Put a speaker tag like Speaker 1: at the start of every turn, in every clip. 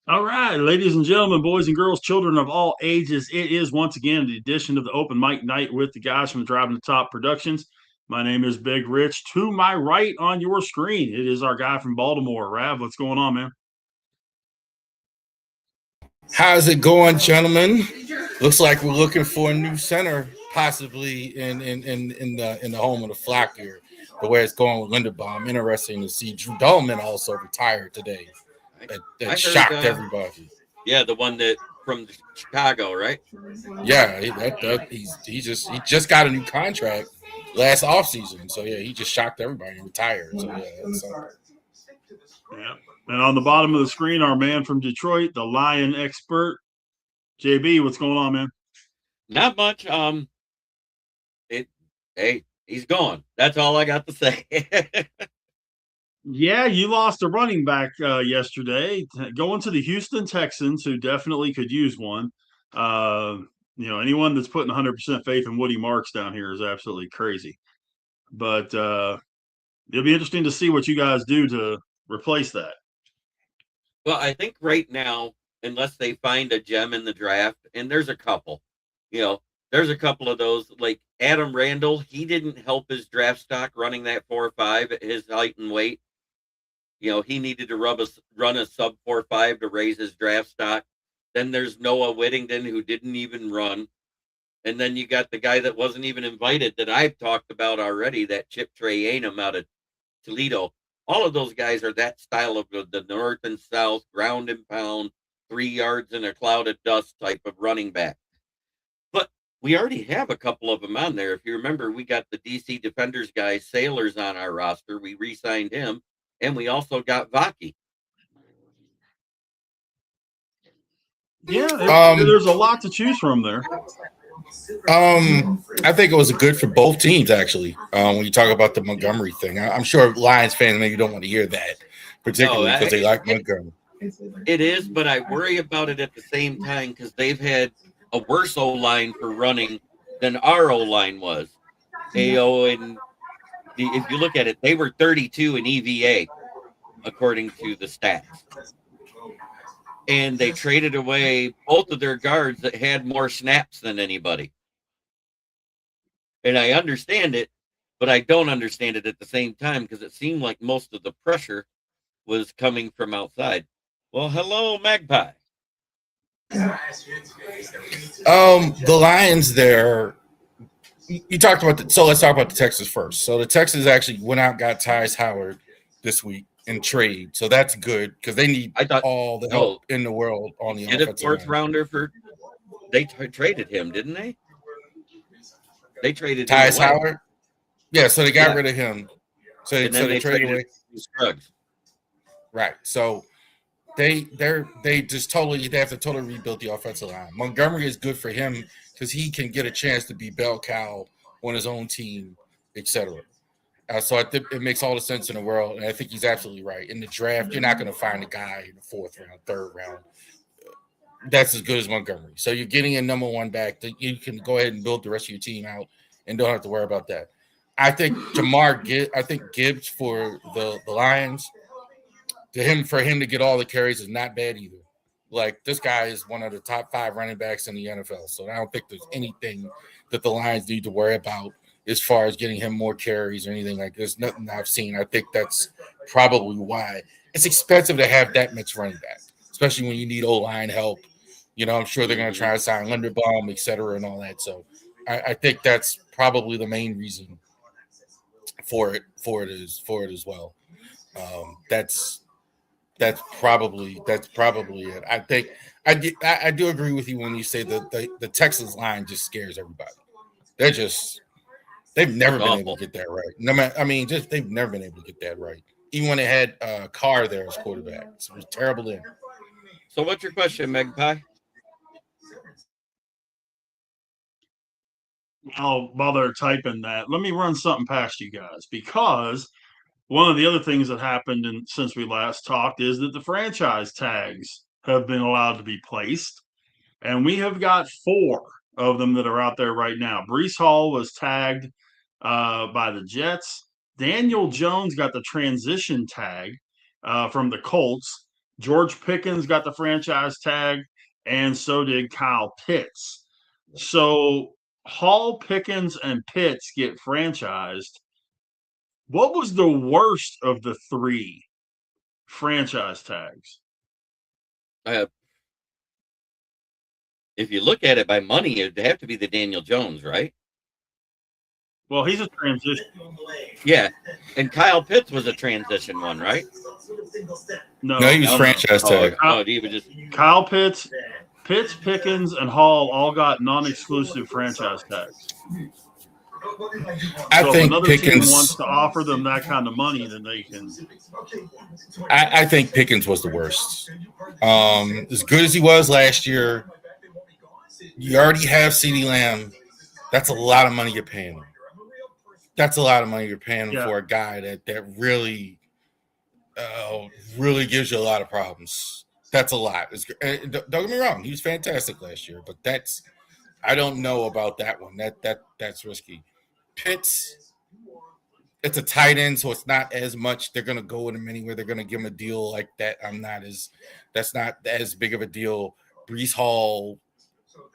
Speaker 1: All right, ladies and gentlemen, boys and girls, children of all ages, it is once again the edition of the Open Mic Night with the guys from Driving the Top Productions. My name is Big Rich. To my right on your screen, it is our guy from Baltimore. Rav, what's going on, man?
Speaker 2: How's it going, gentlemen? Looks like we're looking for a new center, possibly in the home of the flock here. The way it's going with Linderbaum. Interesting to see Drew Dolman also retired today.
Speaker 3: I,
Speaker 2: That
Speaker 3: I heard,
Speaker 2: shocked everybody.
Speaker 3: yeah, the one that from Chicago, right?
Speaker 2: Yeah, he just got a new contract last offseason. So yeah, he just shocked everybody and retired. So yeah, that's
Speaker 1: Yeah. And on the bottom of the screen, our man from Detroit, the Lion expert, JB. What's going on, man?
Speaker 3: Not much. It. Hey, he's gone. That's all I got to say.
Speaker 1: Yeah, you lost a running back yesterday, going to the Houston Texans, who definitely could use one. Uh, anyone that's putting 100% faith in Woody Marks down here is absolutely crazy. But it'll be interesting to see what you guys do to replace that.
Speaker 3: Well, I think right now, unless they find a gem in the draft, and there's a couple, you know, there's a couple of those like Adam Randall. He didn't help his draft stock running that 4.5 at his height and weight. He needed to run a sub 4.5 to raise his draft stock. Then there's Noah Whittington, who didn't even run. And then you got the guy that wasn't even invited that I've talked about already, that Chip Trayanum out of Toledo. All of those guys are that style of the north and south, ground and pound, 3 yards in a cloud of dust type of running back. But we already have a couple of them on there. If you remember, we got the DC Defenders guy, Sailors, on our roster. We re signed him. And we also got Vaki.
Speaker 1: Yeah,
Speaker 2: Um,
Speaker 1: there's a lot to choose from there.
Speaker 2: I think it was good for both teams actually. When you talk about the Montgomery thing, I'm sure Lions fans maybe don't want to hear that,
Speaker 3: No,
Speaker 2: particularly because they like Montgomery.
Speaker 3: it is, but I worry about it at the same time because they've had a worse O line for running than our O line was. AO and if you look at it, they were 32 in EVA according to the stats, and they traded away both of their guards that had more snaps than anybody. And I understand it, but I don't understand it at the same time because it seemed like most of the pressure was coming from outside. Well, hello, Magpie.
Speaker 2: The Lions there. You talked about so let's talk about the Texans first. So the Texans actually went out and got Tyus Howard this week in trade, so that's good because they need
Speaker 3: I thought
Speaker 2: all the help in the world on the
Speaker 3: get a
Speaker 2: offensive
Speaker 3: fourth
Speaker 2: line.
Speaker 3: rounder for they traded him, didn't they? They traded him
Speaker 2: Tyus
Speaker 3: away.
Speaker 2: Howard, yeah. So they got rid of him. So
Speaker 3: And then
Speaker 2: they traded away.
Speaker 3: Scruggs.
Speaker 2: Right. So they just totally they have to totally rebuild the offensive line. Montgomery is good for him because he can get a chance to be bell cow on his own team, etc. So I think it makes all the sense in the world, and I think he's absolutely right. In the draft, you're not going to find a guy in the fourth round, third round that's as good as Montgomery. So you're getting a number one back that you can go ahead and build the rest of your team out and don't have to worry about that. I think I think Gibbs for the Lions, for him to get all the carries is not bad either. Like this guy is one of the top 5 running backs in the NFL. So I don't think there's anything that the Lions need to worry about as far as getting him more carries or anything like this. Nothing I've seen. I think that's probably why it's expensive to have that much running back, especially when you need O-line help. I'm sure they're going to try to sign Linderbaum, et cetera, and all that. So I think that's probably the main reason for it as well. That's probably it. I think I do agree with you when you say that the Texans line just scares everybody. They've never been able to get that right. No matter, they've never been able to get that right. Even when they had Carr there as quarterback, it was terrible then.
Speaker 3: So what's your question, Magpie?
Speaker 1: While they're typing that, let me run something past you guys because one of the other things that happened since we last talked is that the franchise tags have been allowed to be placed, and we have got 4 of them that are out there right now. Breece Hall was tagged by the Jets. Daniel Jones got the transition tag from the Colts. George Pickens got the franchise tag, and so did Kyle Pitts. So Hall, Pickens, and Pitts get franchised. What was the worst of the three franchise tags?
Speaker 3: Uh, if you look at it by money, it'd have to be the Daniel Jones, right?
Speaker 1: Well, he's a transition.
Speaker 3: Yeah, and Kyle Pitts was a transition one, right?
Speaker 1: No,
Speaker 2: No, he was franchise tag.
Speaker 3: Oh, he was just
Speaker 1: Kyle Pitts, Pickens, and Hall all got non-exclusive franchise tags.
Speaker 2: I
Speaker 1: So if
Speaker 2: think
Speaker 1: another team
Speaker 2: Pickens.
Speaker 1: wants to offer them that kind of money, then they can.
Speaker 2: I think Pickens was the worst. As good as he was last year, you already have CeeDee Lamb. That's a lot of money you're paying him. That's a lot of money you're paying him for a guy that really gives you a lot of problems. That's a lot. Don't get me wrong, he was fantastic last year, but I don't know about that one. That's risky. Pitts, it's a tight end, so it's not as much. They're gonna go with him anywhere. They're gonna give him a deal like that. That's not as big of a deal. Breece Hall,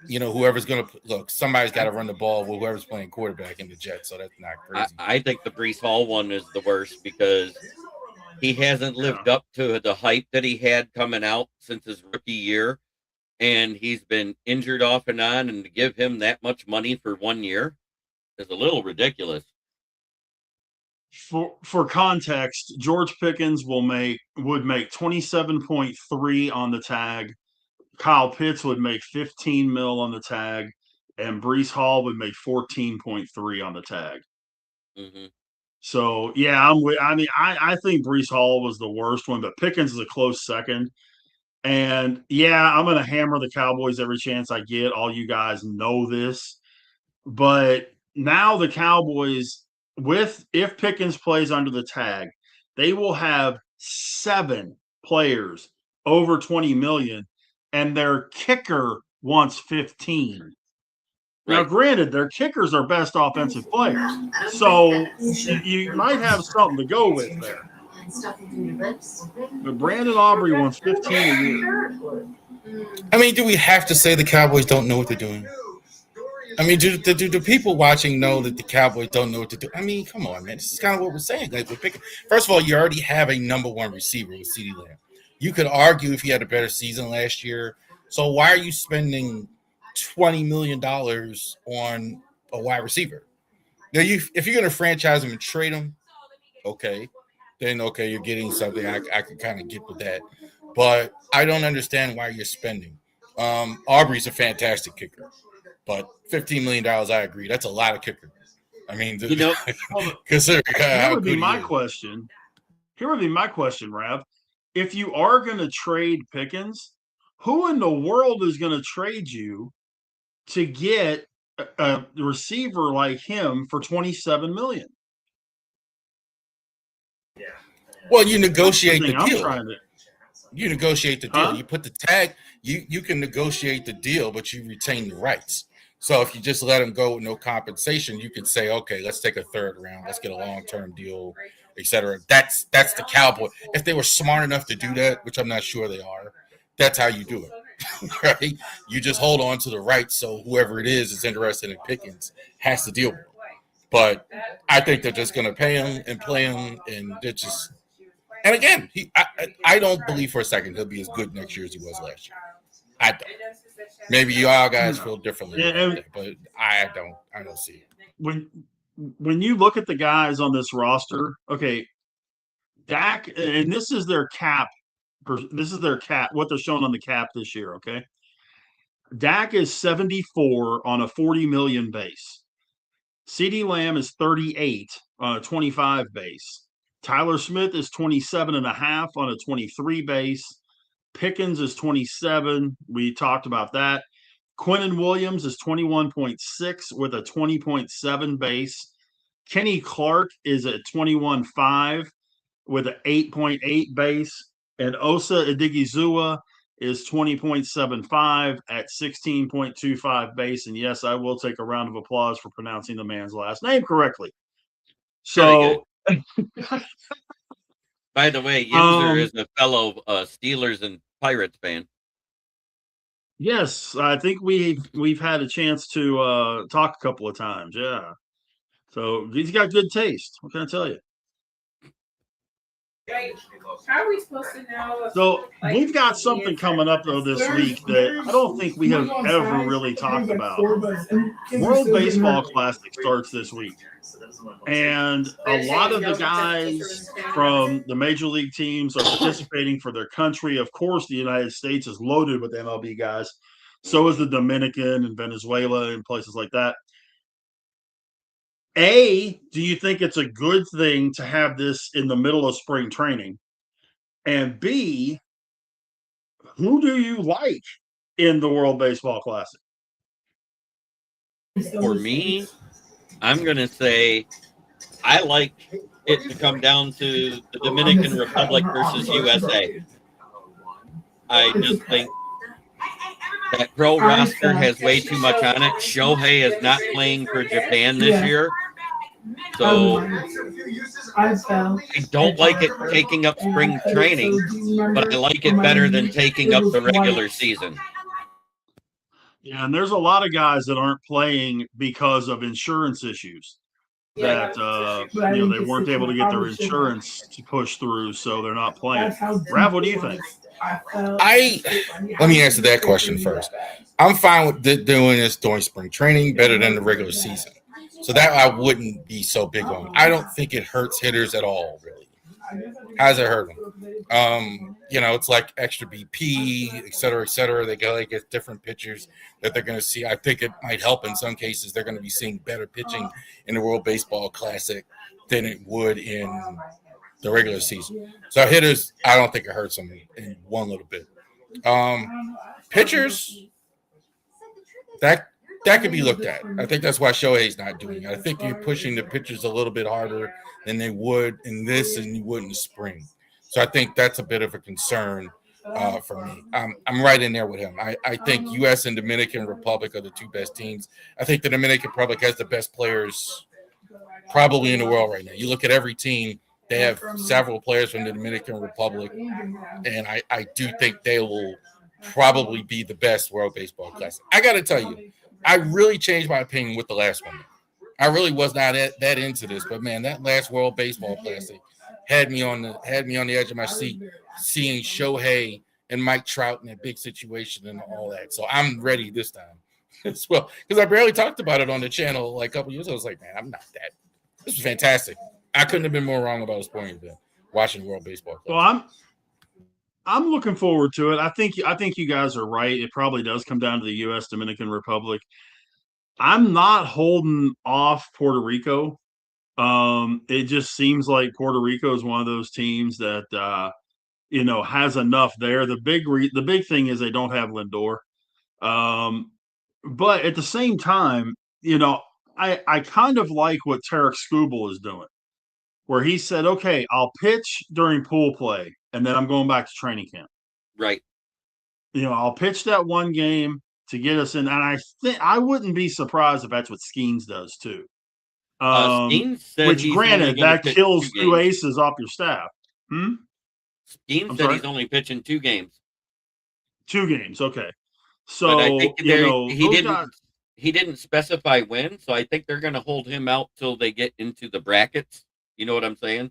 Speaker 2: whoever's gonna look, somebody's got to run the ball with whoever's playing quarterback in the Jets. So that's not crazy.
Speaker 3: I think the Breece Hall one is the worst because he hasn't lived up to the hype that he had coming out since his rookie year, and he's been injured off and on. And to give him that much money for 1 year is a little ridiculous.
Speaker 1: For context, George Pickens would make 27.3 on the tag. Kyle Pitts would make 15 mil on the tag, and Breece Hall would make 14.3 on the tag.
Speaker 3: Mm-hmm.
Speaker 1: So yeah, I think Breece Hall was the worst one, but Pickens is a close second. And yeah, I'm gonna hammer the Cowboys every chance I get. All you guys know this, but now the Cowboys, if Pickens plays under the tag, they will have 7 players over 20 million, and their kicker wants 15. Now,
Speaker 3: Right.
Speaker 1: granted, their kickers are best offensive players, so you might have something to go with there. But Brandon Aubrey wants 15 a year.
Speaker 2: I mean, do we have to say the Cowboys don't know what they're doing? I mean, do the people watching know that the Cowboys don't know what to do? I mean, come on, man. This is kind of what we're saying. Like, first of all, you already have a number one receiver with CeeDee Lamb. You could argue if he had a better season last year. So why are you spending $20 million on a wide receiver? Now, if you're going to franchise him and trade him, okay, you're getting something. I can kind of get with that. But I don't understand why you're spending. Aubrey's a fantastic kicker. But $15 million, I agree. That's a lot of kicker. I mean, consider
Speaker 1: here would be my question. Here would be my question, Rav. If you are going to trade Pickens, who in the world is going to trade you to get a receiver like him for $27 million?
Speaker 2: Well, you negotiate the deal.
Speaker 1: You
Speaker 2: negotiate the deal. You put the tag. You can negotiate the deal, but you retain the rights. So if you just let him go with no compensation, you can say, okay, let's take a third round. Let's get a long-term deal, etc. That's the Cowboy. If they were smart enough to do that, which I'm not sure they are, that's how you do it, right? You just hold on to the rights, so whoever it is interested in Pickens has to deal with it. But I think they're just going to pay him and play him, and they're just. And again, I don't believe for a second he'll be as good next year as he was last year. I don't. Maybe you all guys feel differently, but I don't see it.
Speaker 1: When you look at the guys on this roster, okay, Dak, and this is their cap. This is their cap. What they're showing on the cap this year. Okay, Dak is 74 on a 40 million base. CeeDee Lamb is 38 on a 25 base. Tyler Smith is 27.5 on a 23 base. Pickens is 27. We talked about that. Quinnen Williams is 21.6 with a 20.7 base. Kenny Clark is at 21.5 with an 8.8 base. And Osa Odighizuwa is 20.75 at 16.25 base. And yes, I will take a round of applause for pronouncing the man's last name correctly. So
Speaker 3: By the way, Yinzer is a fellow Steelers and Pirates fan.
Speaker 1: Yes, I think we've had a chance to talk a couple of times. Yeah, so he's got good taste. What can I tell you?
Speaker 4: How are we supposed to know?
Speaker 1: So we've got something coming up though this week that I don't think we have ever really talked about. World Baseball Classic starts this week, and a lot of the guys from the major league teams are participating for their country. Of course, the United States is loaded with MLB guys. So is the Dominican and Venezuela and places like that. A, do you think it's a good thing to have this in the middle of spring training? And B, who do you like in the World Baseball Classic?
Speaker 3: For me, I'm going to say I like it to come down to the Dominican Republic versus USA. I just think that pro roster has way too much on it. Shohei is not playing for Japan this year. So I don't like it taking up spring training, but I like it better than taking up the regular season.
Speaker 1: Yeah, and there's a lot of guys that aren't playing because of insurance issues. That they weren't able to get their insurance to push through, so they're not playing. Rav, what do you think?
Speaker 2: Let me answer that question first. I'm fine with doing this during spring training, better than the regular season. So that I wouldn't be so big on. I don't think it hurts hitters at all, really. How does it hurt them? It's like extra BP, et cetera. They go get different pitchers that they're going to see. I think it might help in some cases. They're going to be seeing better pitching in the World Baseball Classic than it would in the regular season. So hitters, I don't think it hurts them in one little bit. Pitchers, that could be looked at. I think that's why Shohei's not doing it. I think you're pushing the pitchers a little bit harder than they would in this and you would in the spring. So I think that's a bit of a concern for me. I'm right in there with him. I think U.S. and Dominican Republic are the two best teams. I think the Dominican Republic has the best players probably in the world right now. You look at every team, they have several players from the Dominican Republic, and I do think they will probably be the best World Baseball Classic. I got to tell you, I really changed my opinion with the last one. I really was not that into this, but man, that last World Baseball Classic had me on the edge of my seat, seeing Shohei and Mike Trout in a big situation and all that. So I'm ready this time as well, because I barely talked about it on the channel like a couple years ago. I was like, man, I'm not that. This was fantastic. I couldn't have been more wrong about a sporting event watching World Baseball Classic.
Speaker 1: Well, I'm looking forward to it. I think you guys are right. It probably does come down to the U.S. Dominican Republic. I'm not holding off Puerto Rico. It just seems like Puerto Rico is one of those teams that has enough there. The big thing is they don't have Lindor. But at the same time, I kind of like what Tarek Skubal is doing, where he said, okay, I'll pitch during pool play, and then I'm going back to training camp.
Speaker 3: Right.
Speaker 1: I'll pitch that one game to get us in. And I think I wouldn't be surprised if that's what Skeens does too.
Speaker 3: Skeens said
Speaker 1: which granted, that kills two aces off your staff.
Speaker 3: Skeens said he's only pitching 2 games.
Speaker 1: 2 games, okay. So
Speaker 3: but I think he didn't specify when, so I think they're going to hold him out till they get into the brackets. You know what I'm saying?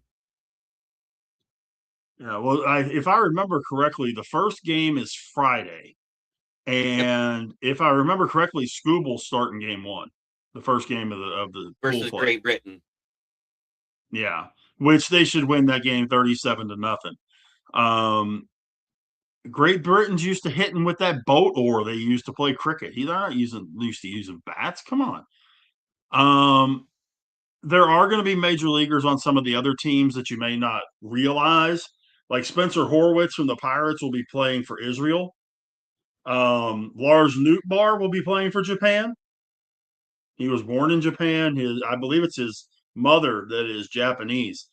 Speaker 1: Yeah, well, if I remember correctly, the first game is Friday. And if I remember correctly, Skubal's starting game 1, the first game of the
Speaker 3: versus
Speaker 1: pool play.
Speaker 3: Great Britain.
Speaker 1: Yeah, which they should win that game 37-0. Great Britain's used to hitting with that boat oar they used to play cricket. They're not used to using bats. Come on. There are going to be major leaguers on some of the other teams that you may not realize. Like Spencer Horwitz from the Pirates will be playing for Israel. Lars Nootbaar will be playing for Japan. He was born in Japan. I believe it's his mother that is Japanese.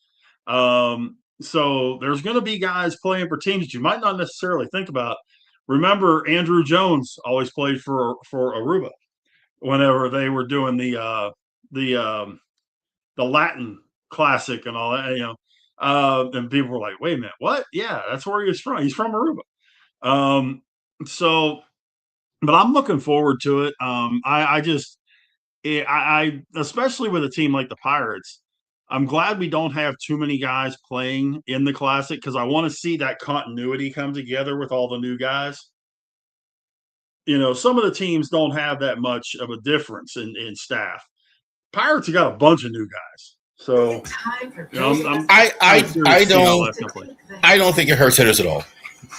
Speaker 1: So there's going to be guys playing for teams that you might not necessarily think about. Remember, Andrew Jones always played for Aruba whenever they were doing the Latin Classic and all that. And people were like, "Wait a minute, what?" Yeah, that's where he was from. He's from Aruba. Um, so, but I'm looking forward to it. I just, I especially with a team like the Pirates, I'm glad we don't have too many guys playing in the Classic because I want to see that continuity come together with all the new guys. Some of the teams don't have that much of a difference in staff. Pirates have got a bunch of new guys, so
Speaker 2: I don't think it hurts hitters at all.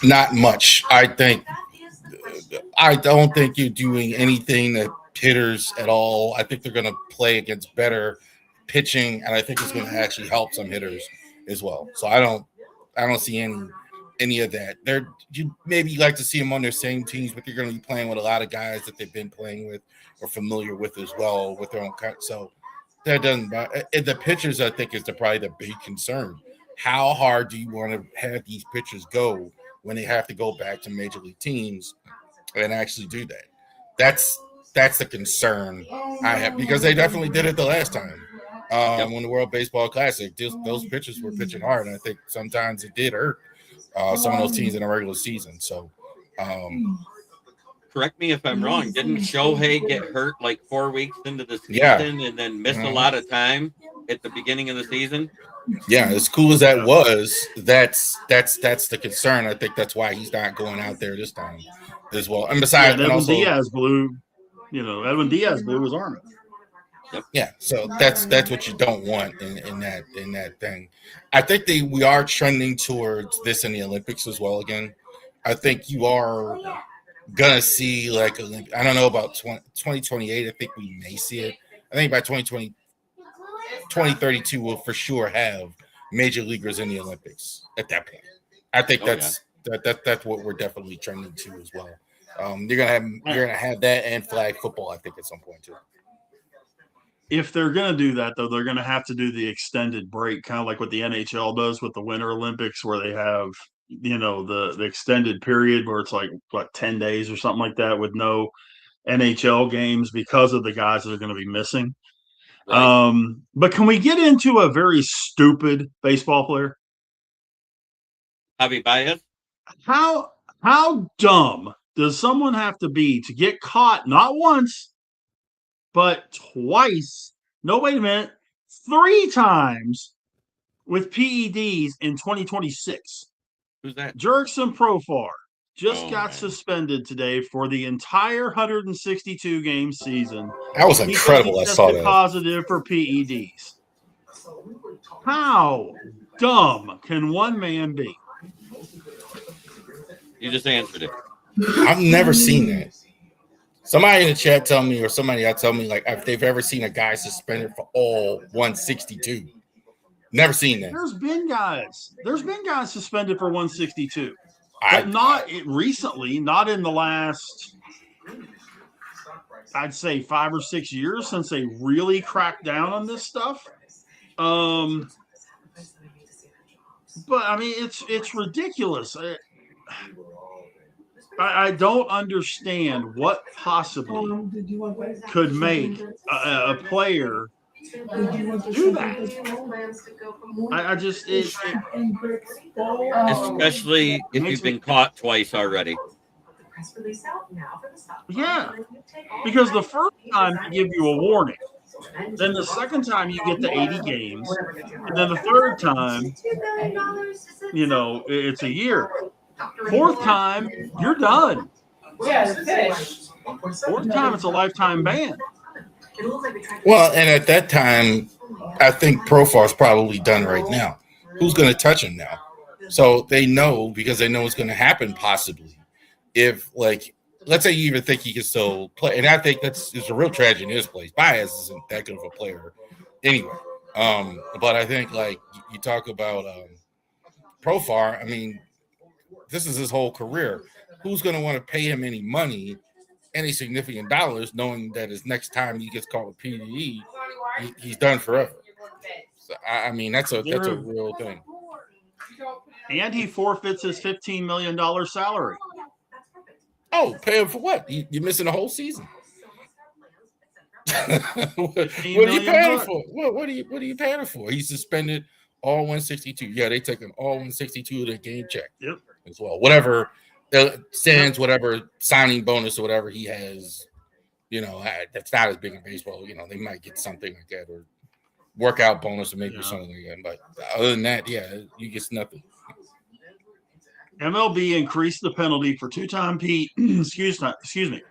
Speaker 2: Not much. I don't think you're doing anything that hitters at all. I think they're going to play against better pitching, and I think it's going to actually help some hitters as well. So I don't see any of that. You maybe like to see them on their same teams, but you're going to be playing with a lot of guys that they've been playing with or familiar with as well with their own cut. So that doesn't. The pitchers, I think, is probably the big concern. How hard do you want to have these pitchers go when they have to go back to major league teams and actually do that? That's the concern I have, because they definitely did it the last time when the World Baseball Classic. Those pitchers were pitching hard, and I think sometimes it did hurt some of those teams in the regular season. So,
Speaker 3: correct me if I'm wrong. Didn't Shohei get hurt like 4 weeks into the season and then miss a lot of time at the beginning of the season?
Speaker 2: Yeah, as cool as that was, that's the concern. I think that's why he's not going out there this time as well. And besides,
Speaker 1: Edwin Diaz blew his arm.
Speaker 2: Yep. Yeah, so that's what you don't want in that thing. I think we are trending towards this in the Olympics as well. Again, I think you are gonna see like I don't know about 2028. I think we may see it. I think by 2032 we'll for sure have major leaguers in the Olympics at that point. I think that's what we're definitely trending to as well. You're gonna have that and flag football, I think, at some point too.
Speaker 1: If they're going to do that, though, they're going to have to do the extended break, kind of like what the NHL does with the Winter Olympics, where they have, the extended period where it's like, 10 days or something like that with no NHL games because of the guys that are going to be missing. Right. But can we get into a very stupid baseball player?
Speaker 3: Javi Baez?
Speaker 1: How dumb does someone have to be to get caught not once, but twice? No, wait a minute. 3 times with PEDs in 2026.
Speaker 3: Who's that?
Speaker 1: Jurickson Profar got suspended today for the entire 162 game season.
Speaker 2: That was incredible. I saw that.
Speaker 1: Positive for PEDs. How dumb can one man be?
Speaker 3: You just answered it.
Speaker 2: I've never seen that. Somebody in the chat tell me, or somebody else tell me, like, if they've ever seen a guy suspended for all 162. Never seen that.
Speaker 1: There's been guys suspended for 162. But not recently, not in the last, I'd say 5 or 6 years since they really cracked down on this stuff. But I mean, it's ridiculous. I don't understand what possibly could make a player do that. I just
Speaker 3: especially if you've been caught twice already.
Speaker 1: Yeah, because the first time they give you a warning, then the second time you get the 80 games, and then the third time, it's a year. Fourth time, you're done.
Speaker 4: Yeah, it's finished.
Speaker 1: Fourth time, it's a lifetime ban.
Speaker 2: Well, and at that time, I think Profar's probably done right now. Who's going to touch him now? So they know, because they know it's going to happen possibly. If, like, let's say you even think he can still play, and I think it's a real tragedy in his place. Baez isn't that good of a player anyway. But I think, like, you talk about Profar, I mean, this is his whole career. Who's going to want to pay him any money, any significant dollars, knowing that his next time he gets caught with PDE, he's done forever? So, I mean, that's a real thing.
Speaker 1: And he forfeits his $15 million salary.
Speaker 2: Oh, pay him for what? You're missing a whole season. What are you paying him for? What are you paying him for? He's suspended All 162. Yeah, they take an all 162 of the game check.
Speaker 1: Yep.
Speaker 2: As well. Whatever stands, whatever signing bonus or whatever he has, that's not as big in baseball. They might get something like that or workout bonus or maybe something like that. But other than that, you get nothing.
Speaker 1: MLB increased the penalty for two-time excuse me.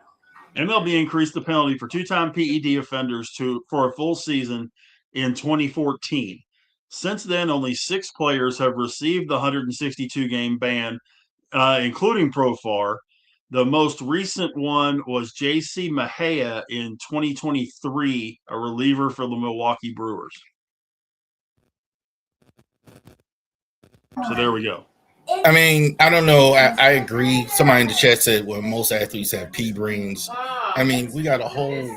Speaker 1: MLB increased the penalty for two-time PED offenders for a full season in 2014. Since then, only 6 players have received the 162-game ban, including Profar. The most recent one was J.C. Mejia in 2023, a reliever for the Milwaukee Brewers. So there we go.
Speaker 2: I mean, I don't know. I agree. Somebody in the chat said, well, most athletes have pea brains. I mean, we got a whole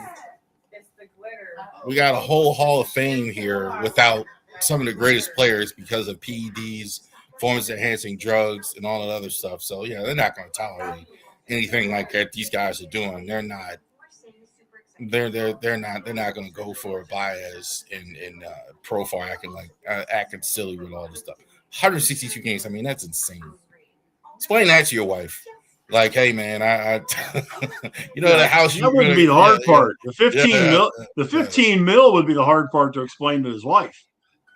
Speaker 2: Hall of Fame here without some of the greatest players because of PEDs, performance-enhancing drugs, and all that other stuff. So, yeah, they're not going to tolerate anything like that these guys are doing. They're not going to go for a bias in Profar acting silly with all this stuff. 162 games. I mean, that's insane. Explain that to your wife. Like, hey, man, the house.
Speaker 1: That wouldn't be the hard part. The 15 mil would be the hard part to explain to his wife.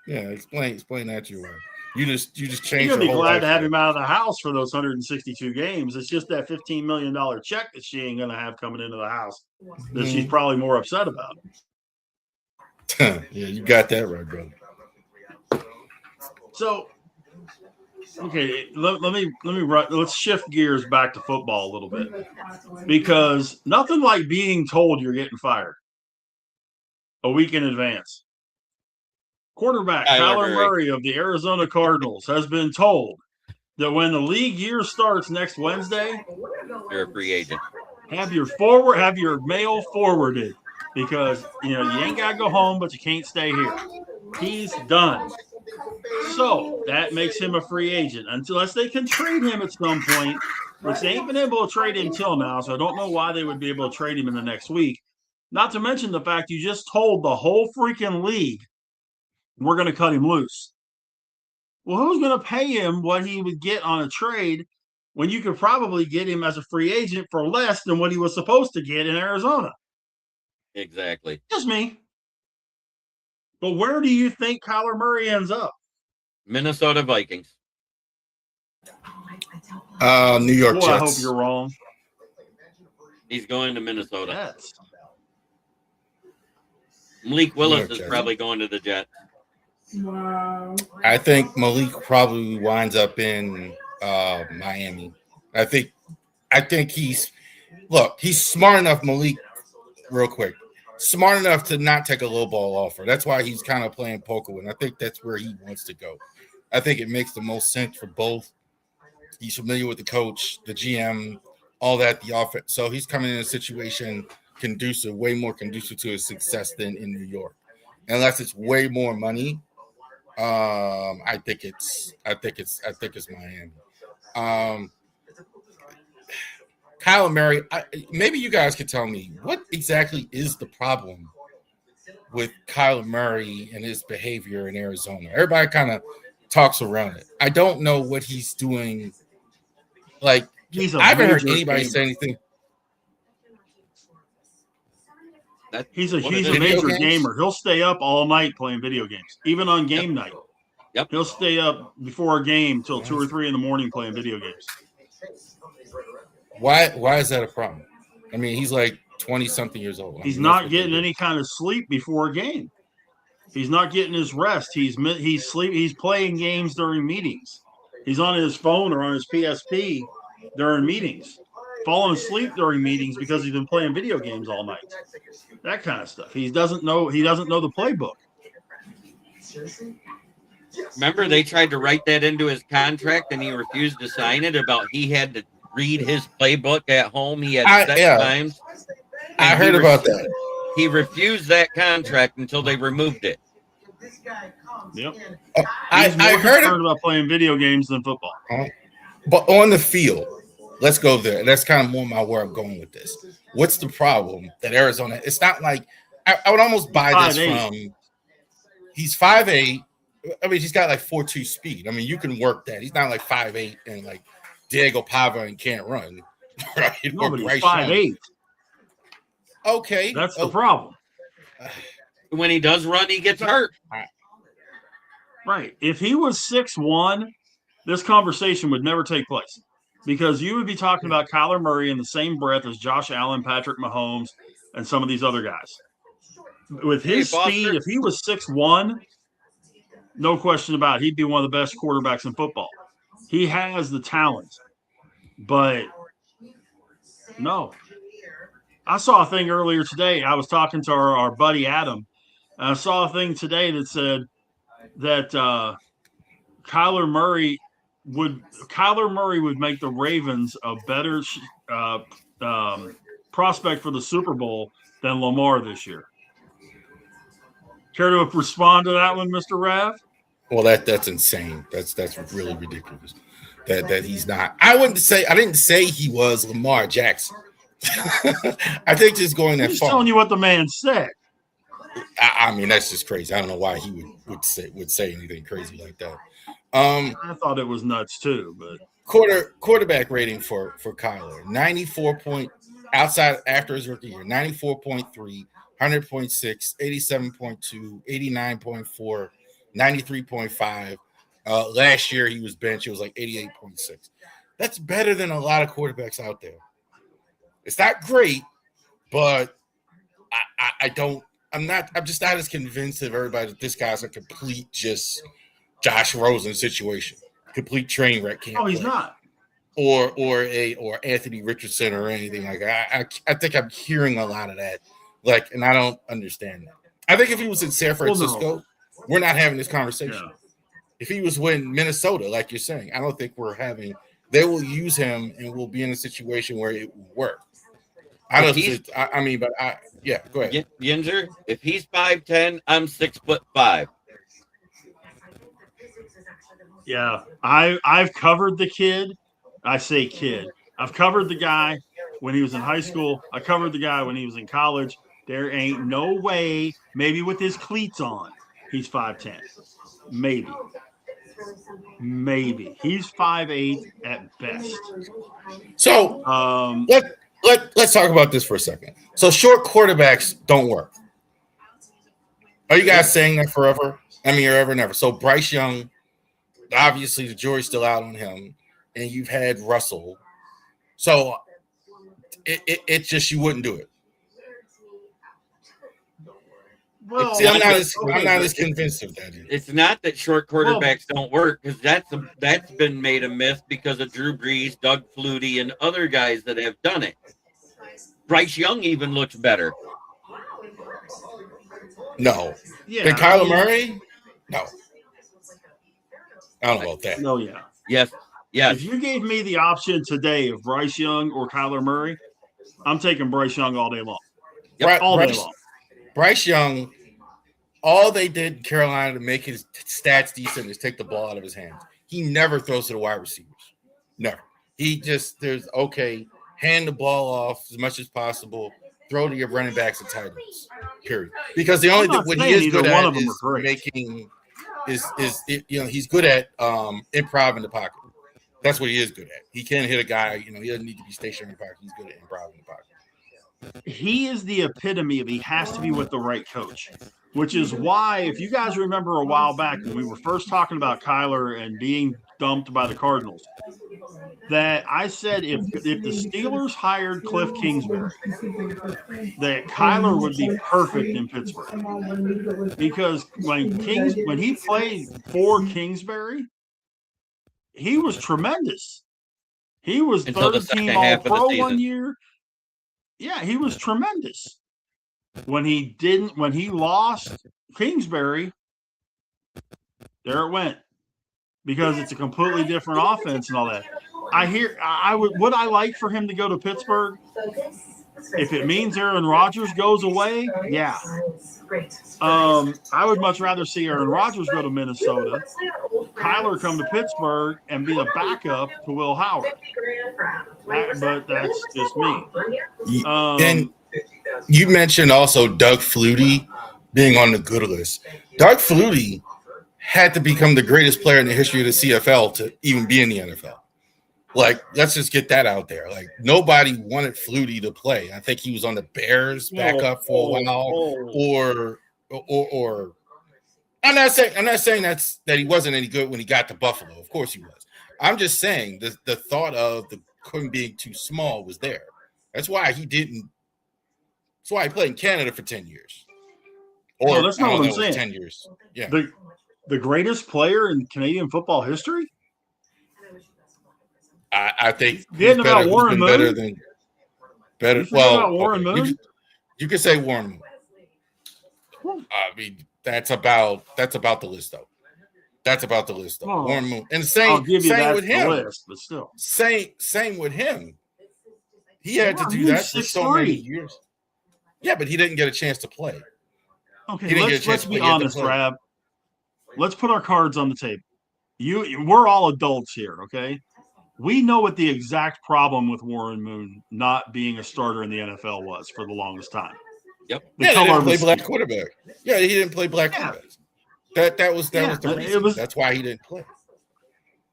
Speaker 2: Yeah, explain that to your wife. You just changed.
Speaker 1: You're gonna be glad to have him out of the house for those 162 games. It's just that $15 million check that she ain't gonna have coming into the house that she's probably more upset about.
Speaker 2: Yeah, you got that right, brother.
Speaker 1: So, okay, let's shift gears back to football a little bit, because nothing like being told you're getting fired a week in advance. Quarterback Kyler Murray of the Arizona Cardinals has been told that when the league year starts next Wednesday,
Speaker 3: you're a free agent.
Speaker 1: Have your mail forwarded, because you ain't gotta go home, but you can't stay here. He's done. So that makes him a free agent unless they can trade him at some point, which they ain't been able to trade him till now. So I don't know why they would be able to trade him in the next week. Not to mention the fact you just told the whole freaking league we're going to cut him loose. Well, who's going to pay him what he would get on a trade when you could probably get him as a free agent for less than what he was supposed to get in Arizona?
Speaker 3: Exactly.
Speaker 1: Just me. But where do you think Kyler Murray ends up?
Speaker 3: Minnesota Vikings.
Speaker 2: New York Jets.
Speaker 1: I hope you're wrong.
Speaker 3: He's going to Minnesota.
Speaker 1: Jets.
Speaker 3: Malik Willis is probably going to the Jets.
Speaker 4: Wow.
Speaker 2: I think Malik probably winds up in Miami. I think he's smart enough, Malik, real quick. Smart enough to not take a low ball offer. That's why he's kind of playing poker, and I think that's where he wants to go. I think it makes the most sense for both. He's familiar with the coach, the GM, all that, the offense. So he's coming in a situation way more conducive to his success than in New York. Unless it's way more money, I think it's Miami. Kyler Murray, maybe you guys could tell me what exactly is the problem with Kyler Murray and his behavior in Arizona. Everybody kind of talks around it. I don't know what he's doing. Like, I haven't heard anybody say anything.
Speaker 1: He's a major gamer. He'll stay up all night playing video games, even on game night.
Speaker 3: Yep.
Speaker 1: He'll stay up before a game till 2 or 3 in the morning playing video games.
Speaker 2: Why is that a problem? I mean, he's like 20-something years old.
Speaker 1: He's not getting any kind of sleep before a game. He's not getting his rest. He's playing games during meetings. He's on his phone or on his PSP during meetings, falling asleep during meetings because he's been playing video games all night. That kind of stuff. He doesn't know the playbook.
Speaker 3: Remember, they tried to write that into his contract, and he refused to sign it. About he had to read his playbook at home. He had set times.
Speaker 2: I heard about that.
Speaker 3: He refused that contract until they removed it.
Speaker 1: Yep.
Speaker 2: I heard
Speaker 1: about playing video games than football.
Speaker 2: But on the field, let's go there. That's kind of more where I'm going with this. What's the problem that Arizona? It's not like I would almost buy this from. He's 5'8", I mean, he's got like 4.2 speed. I mean, you can work that. He's not like 5'8" and like Diego Pava and can't run. Right?
Speaker 1: No, but he's
Speaker 2: Bryce
Speaker 1: 5'8".
Speaker 2: Young. Okay.
Speaker 1: That's the problem.
Speaker 3: When he does run, he gets hurt.
Speaker 1: Right. If he was 6'1", this conversation would never take place because you would be talking about Kyler Murray in the same breath as Josh Allen, Patrick Mahomes, and some of these other guys. With his speed, if he was 6'1", no question about it, he'd be one of the best quarterbacks in football. He has the talent, but no. I saw a thing earlier today. I was talking to our buddy Adam, and I saw a thing today that said that Kyler Murray would make the Ravens a better prospect for the Super Bowl than Lamar this year. Care to respond to that one, Mr. Rav?
Speaker 2: Well, that's insane. That's really ridiculous. That he's not. I didn't say he was Lamar Jackson. I think just going that
Speaker 1: He's
Speaker 2: far.
Speaker 1: telling you what the man said.
Speaker 2: I mean, that's just crazy. I don't know why he would say anything crazy like that.
Speaker 1: I thought it was nuts too, but
Speaker 2: quarterback rating for Kyler 94 point outside after his rookie year 94.3, 100.6, 87.2, 89.4, 93.5. Last year he was benched. It was like 88.6. That's better than a lot of quarterbacks out there. It's not great, but I'm just not as convinced of everybody that this guy's a complete just Josh Rosen situation, complete train wreck.
Speaker 1: Oh, he's not.
Speaker 2: Or Anthony Richardson or anything like that. I think I'm hearing a lot of that, and I don't understand that. I think if he was in San Francisco, we're not having this conversation. Yeah. If he was in Minnesota, like you're saying, I don't think we're having. They will use him, and we'll be in a situation where it will work. Go ahead.
Speaker 3: Yinzer, if he's 5'10", I'm 6'5".
Speaker 1: Yeah, I've covered the kid. I say kid. I've covered the guy when he was in high school. I covered the guy when he was in college. There ain't no way, maybe with his cleats on, he's 5'10". Maybe. He's 5'8" at best.
Speaker 2: So let's talk about this for a second. So short quarterbacks don't work. Are you guys saying that forever? I mean, or ever, never. So Bryce Young, obviously the jury's still out on him, and you've had Russell. So it's just you wouldn't do it.
Speaker 1: Well,
Speaker 2: I'm not as convinced of that either.
Speaker 3: It's not that short quarterbacks don't work, because that's been made a myth because of Drew Brees, Doug Flutie, and other guys that have done it. Bryce Young even looks better.
Speaker 2: No.
Speaker 1: Yeah.
Speaker 2: Than Kyler Murray? No. I don't know about that.
Speaker 1: No, yeah.
Speaker 3: Yes.
Speaker 1: If you gave me the option today of Bryce Young or Kyler Murray, I'm taking Bryce Young all day long.
Speaker 2: Yep.
Speaker 1: All day long.
Speaker 2: Bryce Young, all they did in Carolina to make his stats decent is take the ball out of his hands. He never throws to the wide receivers. Never. He just, hand the ball off as much as possible, throw to your running backs and tight ends, period. Because the only thing what he is good at is making he's good at improv in the pocket. That's what he is good at. He can hit a guy, he doesn't need to be stationary in the pocket. He's good at improv in the pocket.
Speaker 1: He is the epitome of he has to be with the right coach, which is why, if you guys remember a while back when we were first talking about Kyler and being dumped by the Cardinals, that I said if the Steelers hired Cliff Kingsbury, that Kyler would be perfect in Pittsburgh. Because when he played for Kingsbury, he was tremendous. He was third team All-Pro 1 year. Yeah, he was tremendous. When he lost Kingsbury, there it went. Because it's a completely different offense and all that. Would I like for him to go to Pittsburgh? If it means Aaron Rodgers goes away, yeah. I would much rather see Aaron Rodgers go to Minnesota, Kyler come to Pittsburgh, and be the backup to Will Howard. But that's just me.
Speaker 2: And you mentioned also Doug Flutie being on the good list. Doug Flutie had to become the greatest player in the history of the CFL to even be in the NFL. Like, let's just get that out there. Like, nobody wanted Flutie to play. I think he was on the Bears backup for a while, or I'm not saying that he wasn't any good when he got to Buffalo. Of course he was. I'm just saying the thought of the Quinn being too small was there. That's why he played in Canada for 10 years. Or
Speaker 1: that's not what I'm saying.
Speaker 2: 10 years. Yeah.
Speaker 1: The greatest player in Canadian football history?
Speaker 2: I think
Speaker 1: getting about Warren Moon.
Speaker 2: Better. Well, Warren Moon. You could say Warren Moon. I mean, that's about the list, though.
Speaker 1: Oh,
Speaker 2: Warren Moon, and same with him.
Speaker 1: List, but still,
Speaker 2: same with him. He had to do that for so many years. Yeah, but he didn't get a chance to play.
Speaker 1: Okay, let's be honest, Rab. Let's put our cards on the table. We're all adults here, okay? We know what the exact problem with Warren Moon not being a starter in the NFL was for the longest time.
Speaker 3: Yep.
Speaker 2: He didn't play black quarterback. Yeah, he didn't play black quarterbacks. That was the reason. That's why he didn't play.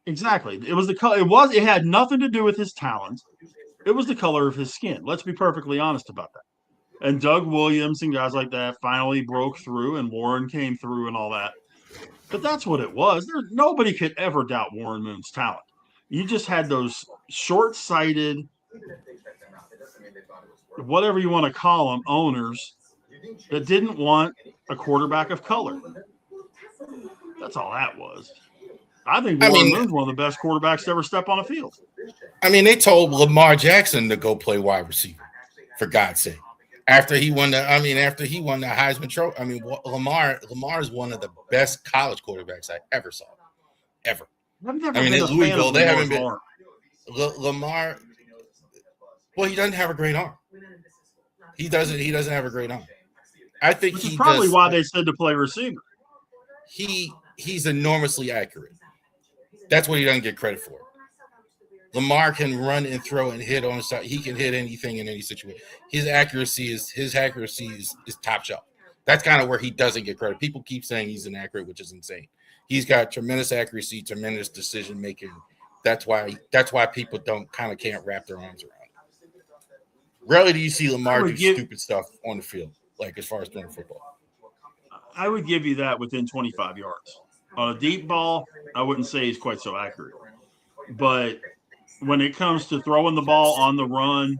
Speaker 1: Exactly. It had nothing to do with his talent. It was the color of his skin. Let's be perfectly honest about that. And Doug Williams and guys like that finally broke through, and Warren came through and all that. But that's what it was. Nobody could ever doubt Warren Moon's talent. You just had those short-sighted, whatever you want to call them, owners that didn't want a quarterback of color. That's all that was. I think Warren Moon's one of the best quarterbacks to ever step on a field.
Speaker 2: I mean, they told Lamar Jackson to go play wide receiver, for God's sake. After he won the Heisman Trophy. I mean, Lamar is one of the best college quarterbacks I ever saw, ever.
Speaker 1: At Louisville,
Speaker 2: they haven't been. Lamar. Well, he doesn't have a great arm. He doesn't have a great arm. I think
Speaker 1: which is probably why they said to play receiver.
Speaker 2: He's enormously accurate. That's what he doesn't get credit for. Lamar can run and throw and hit on the side. He can hit anything in any situation. His accuracy is top shelf. That's kind of where he doesn't get credit. People keep saying he's inaccurate, which is insane. He's got tremendous accuracy, tremendous decision making. That's why people can't wrap their arms around it. Rarely do you see Lamar do stupid stuff on the field, like as far as throwing football.
Speaker 1: I would give you that within 25 yards. On a deep ball, I wouldn't say he's quite so accurate. But when it comes to throwing the ball on the run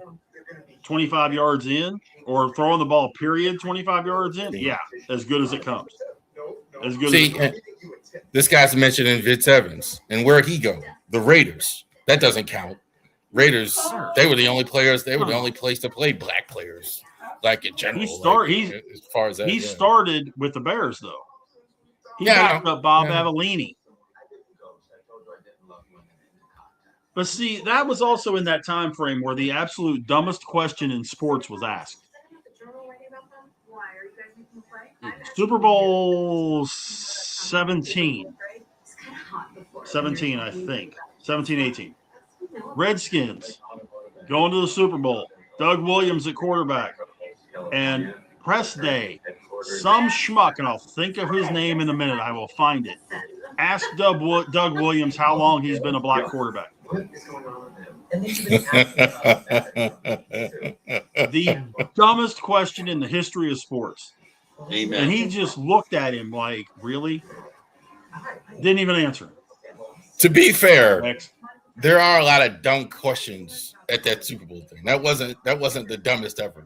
Speaker 1: 25 yards in, or throwing the ball, period, 25 yards in, yeah, as good as it comes. As good as it comes.
Speaker 2: This guy's mentioning Vince Evans. And where'd he go? The Raiders. That doesn't count. Raiders, they were the only players, they were the only place to play black players, like in general. As far as that,
Speaker 1: he started with the Bears, though. He backed up Bob Avellini. But see, that was also in that time frame where the absolute dumbest question in sports was asked. Super Bowl 17. 17, I think. 17, 18. Redskins going to the Super Bowl. Doug Williams at quarterback. And press day. Some schmuck, and I'll think of his name in a minute. I will find it. Ask Doug Williams how long he's been a black quarterback. The dumbest question in the history of sports.
Speaker 3: Amen.
Speaker 1: And he just looked at him like, really? Didn't even answer him.
Speaker 2: To be fair, there are a lot of dumb questions at that Super Bowl thing. That wasn't the dumbest ever.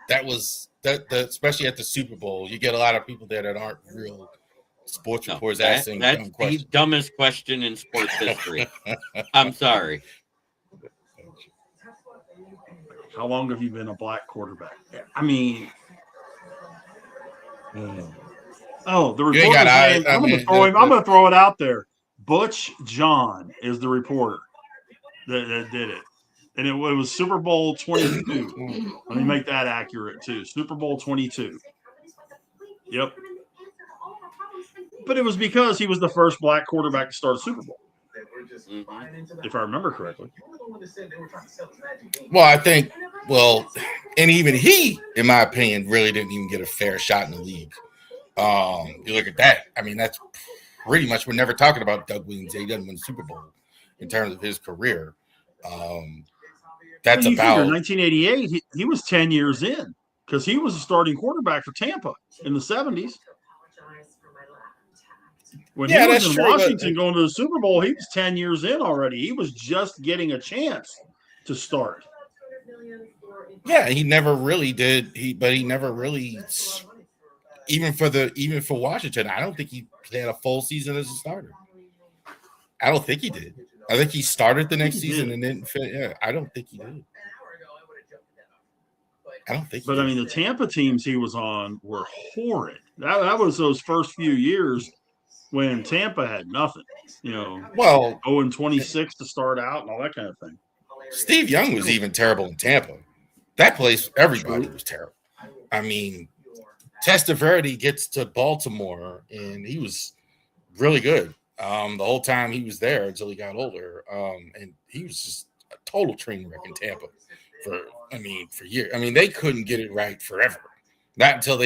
Speaker 2: That was especially at the Super Bowl. You get a lot of people there that aren't real sports reporters asking dumb questions.
Speaker 3: That's the dumbest question in sports history. I'm sorry.
Speaker 1: How long have you been a black quarterback? I mean, the reporter's name, I'm going to throw it out there. Butch John is the reporter that did it. And it was Super Bowl 22. Let me make that accurate, too. Super Bowl 22. Yep. But it was because he was the first black quarterback to start a Super Bowl. If I remember correctly.
Speaker 2: Well, and even he, in my opinion, really didn't even get a fair shot in the league. You look at that. I mean, that's pretty much, we're never talking about Doug Williams. He doesn't win the Super Bowl in terms of his career. That's
Speaker 1: Well, you figure
Speaker 2: about
Speaker 1: 1988. He was 10 years in because he was a starting quarterback for Tampa in the 70s. When he was
Speaker 2: that's
Speaker 1: in
Speaker 2: true,
Speaker 1: Washington going to the Super Bowl, he was 10 years in already. He was just getting a chance to start.
Speaker 2: Yeah, he never really did. But he never really, even for Washington, I don't think he had a full season as a starter. I don't think he did. I think he started the next season and didn't fit. Yeah, I don't think he did. I don't think.
Speaker 1: But I mean, the Tampa teams he was on were horrid. That was those first few years when Tampa had nothing.
Speaker 2: Well,
Speaker 1: 0-26 to start out and all that kind of thing.
Speaker 2: Steve Young was even terrible in Tampa. That place, everybody was terrible. I mean, Testaverde gets to Baltimore, and he was really good the whole time he was there until he got older. And he was just a total train wreck in Tampa for years. I mean, they couldn't get it right forever. Not until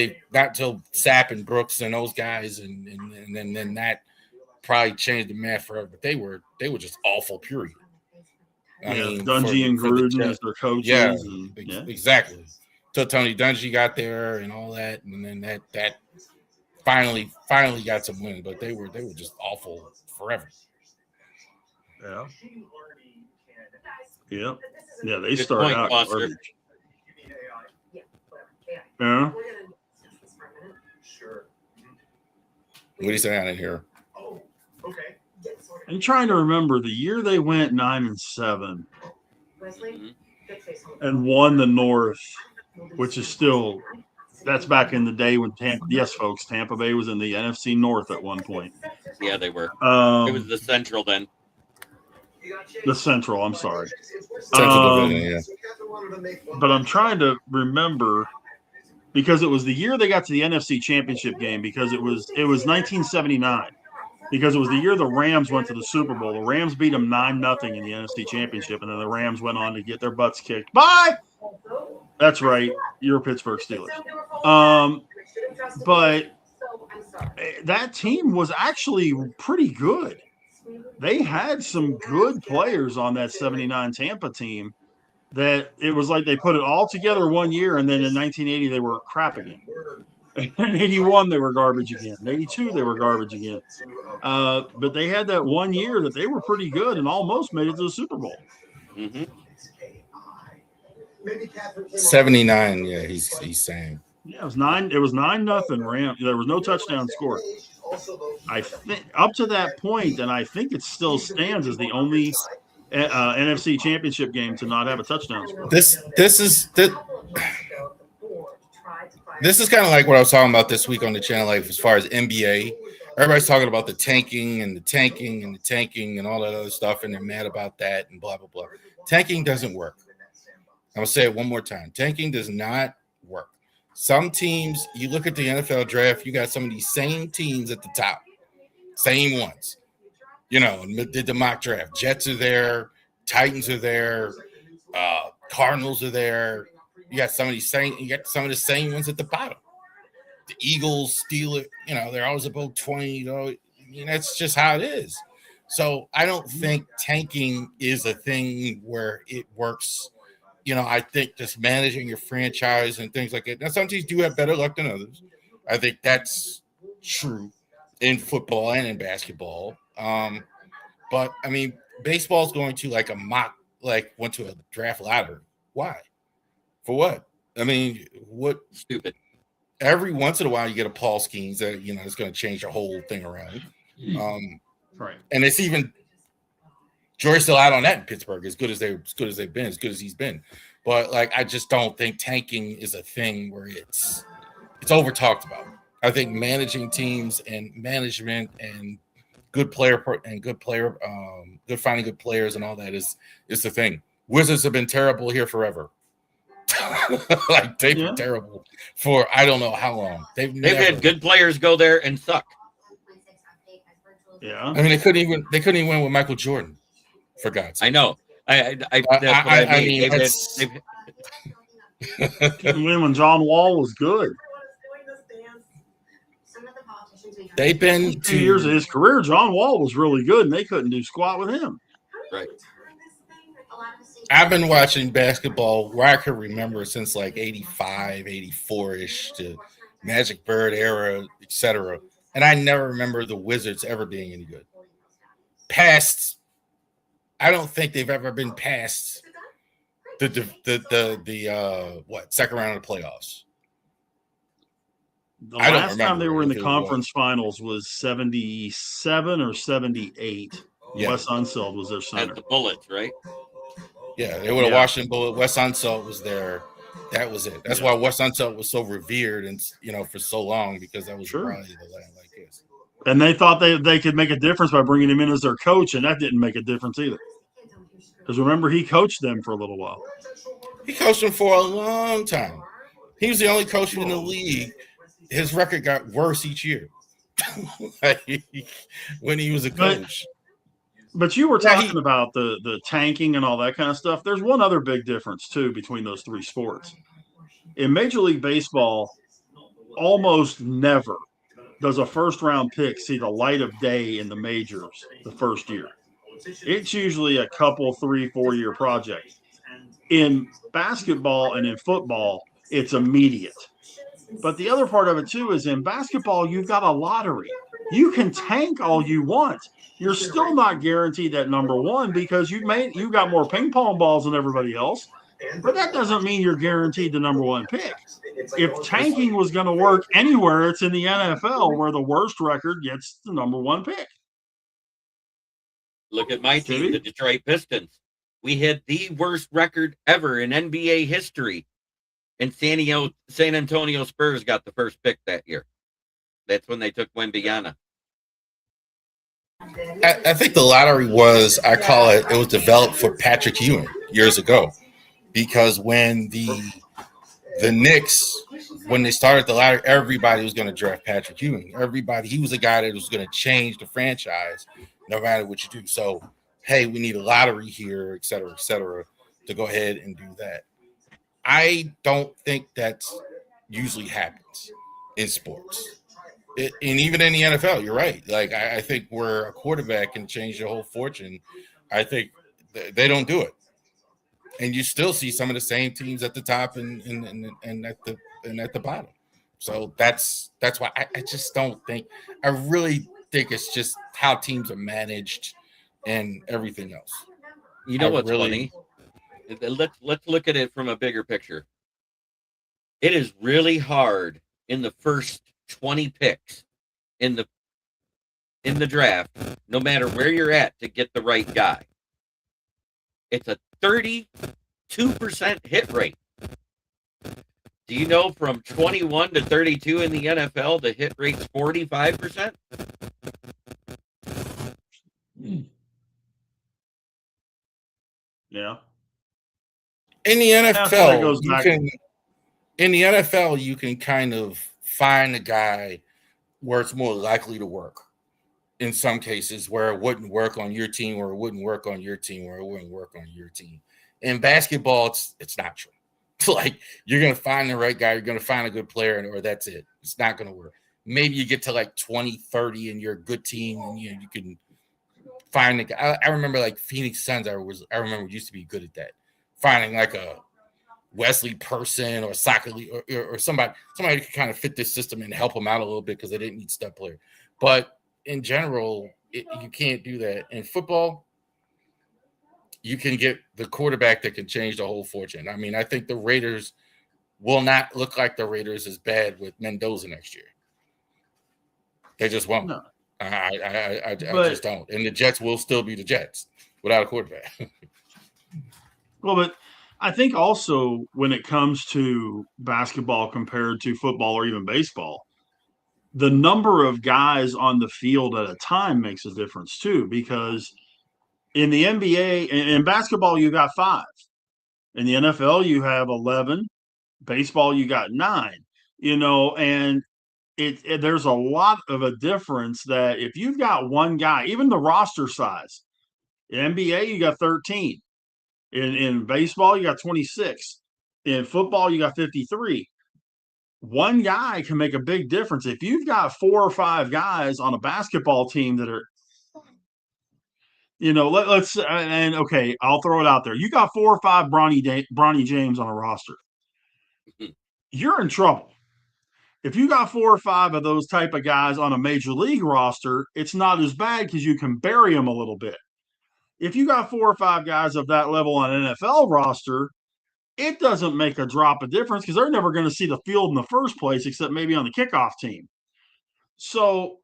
Speaker 2: Sapp and Brooks and those guys, and then that probably changed the math forever. But they were just awful, period. I mean,
Speaker 1: Dungy and Gruden as their coaches.
Speaker 2: Yeah, exactly. So Tony Dungy got there and all that, and then that finally got some wins, but they were just awful forever.
Speaker 1: Yeah. Yeah. Yeah, they started out garbage. Yeah.
Speaker 2: What do you say out in here?
Speaker 4: Okay.
Speaker 1: I'm trying to remember the year they went 9-7 and won the North, which is still, that's back in the day when Tampa Bay was in the NFC North at one point.
Speaker 3: Yeah, they were. It was the Central then.
Speaker 1: The Central, I'm sorry.
Speaker 2: Central Division, yeah.
Speaker 1: But I'm trying to remember because it was the year they got to the NFC Championship game because it was 1979. Because it was the year the Rams went to the Super Bowl. The Rams beat them 9-0 in the NFC Championship, and then the Rams went on to get their butts kicked. Bye! That's right. You're a Pittsburgh Steelers. But that team was actually pretty good. They had some good players on that 79 Tampa team that it was like they put it all together one year, and then in 1980 they were crap again. In 81 they were garbage again. In 82 they were garbage again. But they had that one year that they were pretty good and almost made it to the Super Bowl.
Speaker 3: Mm-hmm.
Speaker 2: 79, yeah, he's saying.
Speaker 1: Yeah, it was 9-0 Rams. There was no touchdown scored. I think up to that point, and I think it still stands as the only NFC Championship game to not have a touchdown score.
Speaker 2: This is kind of like what I was talking about this week on the channel, like as far as NBA. Everybody's talking about the tanking and all that other stuff, and they're mad about that and blah, blah, blah. Tanking doesn't work. I'm going to say it one more time. Tanking does not work. Some teams, you look at the NFL draft, you got some of these same teams at the top. Same ones. Did the mock draft. Jets are there. Titans are there. Cardinals are there. You got some of the same ones at the bottom. The Eagles, Steelers, they're always above 20. I mean, that's just how it is. So I don't think tanking is a thing where it works. I think just managing your franchise and things like that. Now, some teams do have better luck than others. I think that's true in football and in basketball. But I mean, baseball's going to went to a draft ladder. Why? For what? I mean, what?
Speaker 3: Stupid.
Speaker 2: Every once in a while, you get a Paul Skeens that it's going to change the whole thing around.
Speaker 1: Right.
Speaker 2: And it's even Jory's still out on that in Pittsburgh, as good as they've been, as good as he's been. But I just don't think tanking is a thing where it's over talked about. I think managing teams and management and good finding good players and all that is the thing. Wizards have been terrible here forever. They've been terrible for I don't know how long. They've
Speaker 3: had good players go there and suck.
Speaker 1: Yeah.
Speaker 2: I mean, they couldn't even win with Michael Jordan. For God's sake.
Speaker 3: I know. That's what I mean.
Speaker 1: When John Wall was good.
Speaker 2: They've been
Speaker 1: 2 years of his career, John Wall was really good, and they couldn't do squat with him.
Speaker 3: Right.
Speaker 2: I've been watching basketball where I can remember since like 85, 84-ish to Magic Bird era, etc. And I never remember the Wizards ever being any good. I don't think they've ever been past the second round of the playoffs.
Speaker 1: The last time they were in the conference finals was 77 or 78.
Speaker 2: Yeah.
Speaker 1: Wes Unseld was their center.
Speaker 3: At the Bullets, right?
Speaker 2: Yeah, they were the Washington Bullets. Wes Unseld was there. That was it. That's why Wes Unseld was so revered and for so long, because that was probably the land like this.
Speaker 1: And they thought they could make a difference by bringing him in as their coach, and that didn't make a difference either. Because remember, he coached them for a little while.
Speaker 2: He coached them for a long time. He was the only coach in the league. His record got worse each year when he was a coach.
Speaker 1: But you were talking about the tanking and all that kind of stuff. There's one other big difference, too, between those three sports. In Major League Baseball, almost never does a first-round pick see the light of day in the majors the first year. It's usually a couple, 3-4 year project. In basketball and in football, it's immediate. But the other part of it, too, is in basketball, you've got a lottery. You can tank all you want. You're still not guaranteed that number one because you got more ping pong balls than everybody else. But that doesn't mean you're guaranteed the number one pick. If tanking was going to work anywhere, it's in the NFL, where the worst record gets the number one pick.
Speaker 3: Look at my team, the Detroit Pistons. We had the worst record ever in NBA history. And San Antonio Spurs got the first pick that year. That's when they took Wembanyama.
Speaker 2: I think the lottery it was developed for Patrick Ewing years ago. Because when the Knicks, when they started the lottery, everybody was going to draft Patrick Ewing. He was a guy that was going to change the franchise no matter what you do. So, hey, we need a lottery here, et cetera, to go ahead and do that. I don't think that usually happens in sports. And even in the NFL, you're right. Like, I think where a quarterback can change your whole fortune, I think they don't do it. And you still see some of the same teams at the top and at the bottom. So that's why I just don't think. I really think it's just how teams are managed and everything else.
Speaker 3: You know what's funny? Let's look at it from a bigger picture. It is really hard in the first 20 picks in the draft, no matter where you're at, to get the right guy. It's a 32% hit rate. Do you know from 21 to 32 in the NFL, the hit rate's 45%?
Speaker 1: Yeah.
Speaker 2: In the NFL, you can kind of find a guy where it's more likely to work. In some cases, where it wouldn't work on your team, or it wouldn't work on your team, or it wouldn't work on your team. In basketball, it's not true. It's like you're going to find the right guy, you're going to find a good player, or that's it. It's not going to work. Maybe you get to like 20, 30, and you're a good team, and you can find a guy. I remember like Phoenix Suns. I remember used to be good at that, finding like a Wesley Person or Soccer League or somebody who could kind of fit this system and help them out a little bit because they didn't need step player. But in general, you can't do that. In football, you can get the quarterback that can change the whole fortune. I mean, I think the Raiders will not look like the Raiders as bad with Mendoza next year. They just won't. No. I just don't. And the Jets will still be the Jets without a quarterback.
Speaker 1: Well, but I think also when it comes to basketball compared to football or even baseball, the number of guys on the field at a time makes a difference too, because in the NBA, in basketball, you got 5. In the NFL, you have 11. Baseball, you got 9. And there's a lot of a difference that if you've got one guy, even the roster size, in NBA, you got 13. In baseball, you got 26. In football, you got 53. one guy can make a big difference. If you've got 4 or 5 guys on a basketball team that are, let's and okay, I'll throw it out there. You got 4 or 5 Bronny James on a roster. You're in trouble. If you got 4 or 5 of those type of guys on a major league roster, it's not as bad because you can bury them a little bit. If you got 4 or 5 guys of that level on an NFL roster, it doesn't make a drop of difference because they're never going to see the field in the first place, except maybe on the kickoff team. So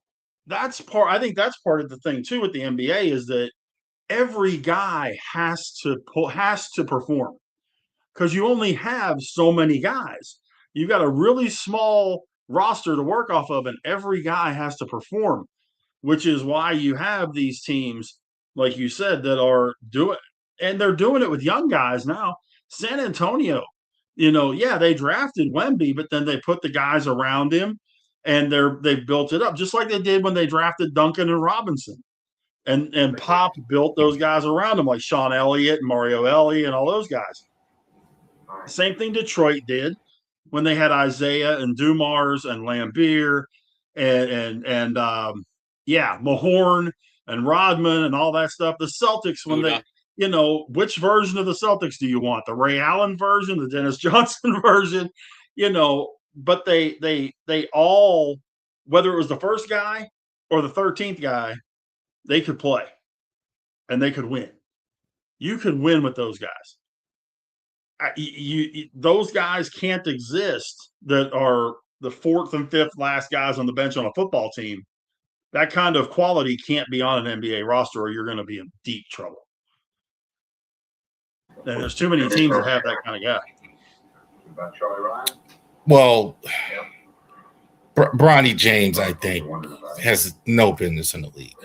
Speaker 1: I think that's part of the thing too with the NBA is that every guy has to perform because you only have so many guys. You got a really small roster to work off of, and every guy has to perform, which is why you have these teams, like you said, that are doing, and they're doing it with young guys now. San Antonio, they drafted Wemby, but then they put the guys around him, and they've built it up just like they did when they drafted Duncan and Robinson, and Pop built those guys around him like Sean Elliott and Mario Ellie and all those guys. Same thing Detroit did when they had Isaiah and Dumars and Lambeer and Mahorn and Rodman and all that stuff. The Celtics, when they, which version of the Celtics do you want? The Ray Allen version, the Dennis Johnson version, but they all, whether it was the first guy or the 13th guy, they could play and they could win. You could win with those guys. Those guys can't exist that are the 4th and 5th last guys on the bench on a football team. That kind of quality can't be on an NBA roster or you're going to be in deep trouble. And there's too many teams that have that kind of guy.
Speaker 2: Well, Bronny James, I think, has no business in the league.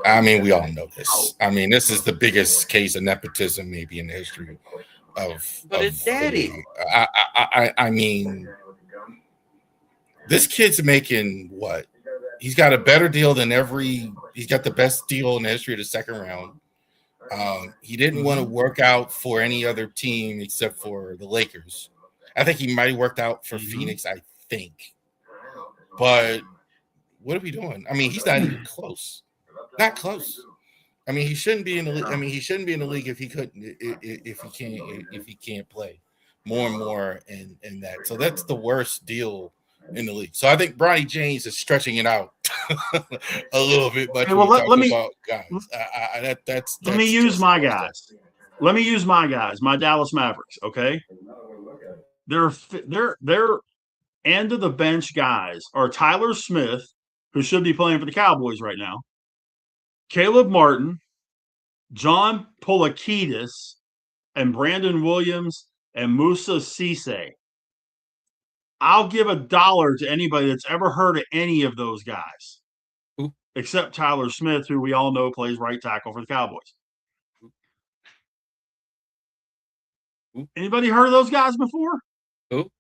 Speaker 2: I mean, we all know this. I mean, this is the biggest case of nepotism maybe in the history
Speaker 3: but it's daddy.
Speaker 2: I mean, this kid's making what? He's got a better deal than he's got the best deal in the history of the second round. He didn't want to work out for any other team except for the Lakers. I think he might have worked out for Phoenix, I think. But what are we doing? I mean, he's not even close. Not close. I mean, he shouldn't be in the league. I mean, he shouldn't be in the league if he can't play more and more in that. So that's the worst deal in the league. So I think Bronny James is stretching it out a little bit. But let me
Speaker 1: use my guys. Let me use my guys, my Dallas Mavericks. Okay, their end of the bench guys are Tyler Smith, who should be playing for the Cowboys right now, Caleb Martin, John Polakidis, and Brandon Williams and Musa Cisse. I'll give $1 to anybody that's ever heard of any of those guys, except Tyler Smith, who we all know plays right tackle for the Cowboys. Anybody heard of those guys before?
Speaker 3: Who?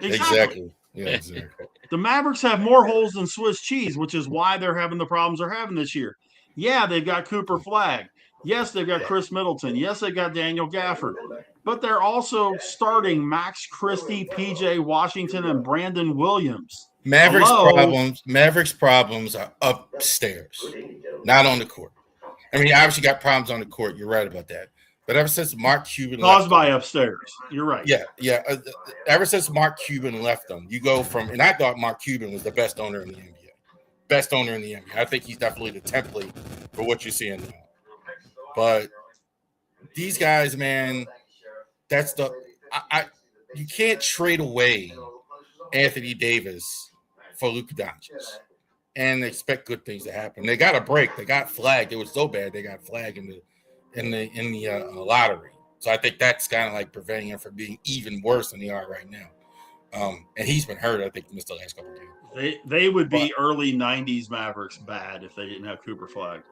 Speaker 2: Exactly. Yeah, exactly.
Speaker 1: The Mavericks have more holes than Swiss cheese, which is why they're having the problems they're having this year. Yeah, they've got Cooper Flagg. Yes, they've got Chris Middleton. Yes, they've got Daniel Gafford. But they're also starting Max Christie, PJ Washington, and Brandon Williams.
Speaker 2: Mavericks problems are upstairs, not on the court. I mean, you obviously got problems on the court. You're right about that. But ever since Mark Cuban
Speaker 1: caused by upstairs, you're right.
Speaker 2: Yeah. Ever since Mark Cuban left them, you go from, and I thought Mark Cuban was the best owner in the NBA. Best owner in the NBA. I think he's definitely the template for what you're seeing now. But these guys, man, that's you can't trade away Anthony Davis for Luka Doncic and expect good things to happen. They got a break. They got flagged. It was so bad they got flagged in the lottery. So I think that's kind of like preventing him from being even worse than they are right now. And he's been hurt. I think he missed the last couple of games.
Speaker 1: They would be early 90s Mavericks bad if they didn't have Cooper Flagg.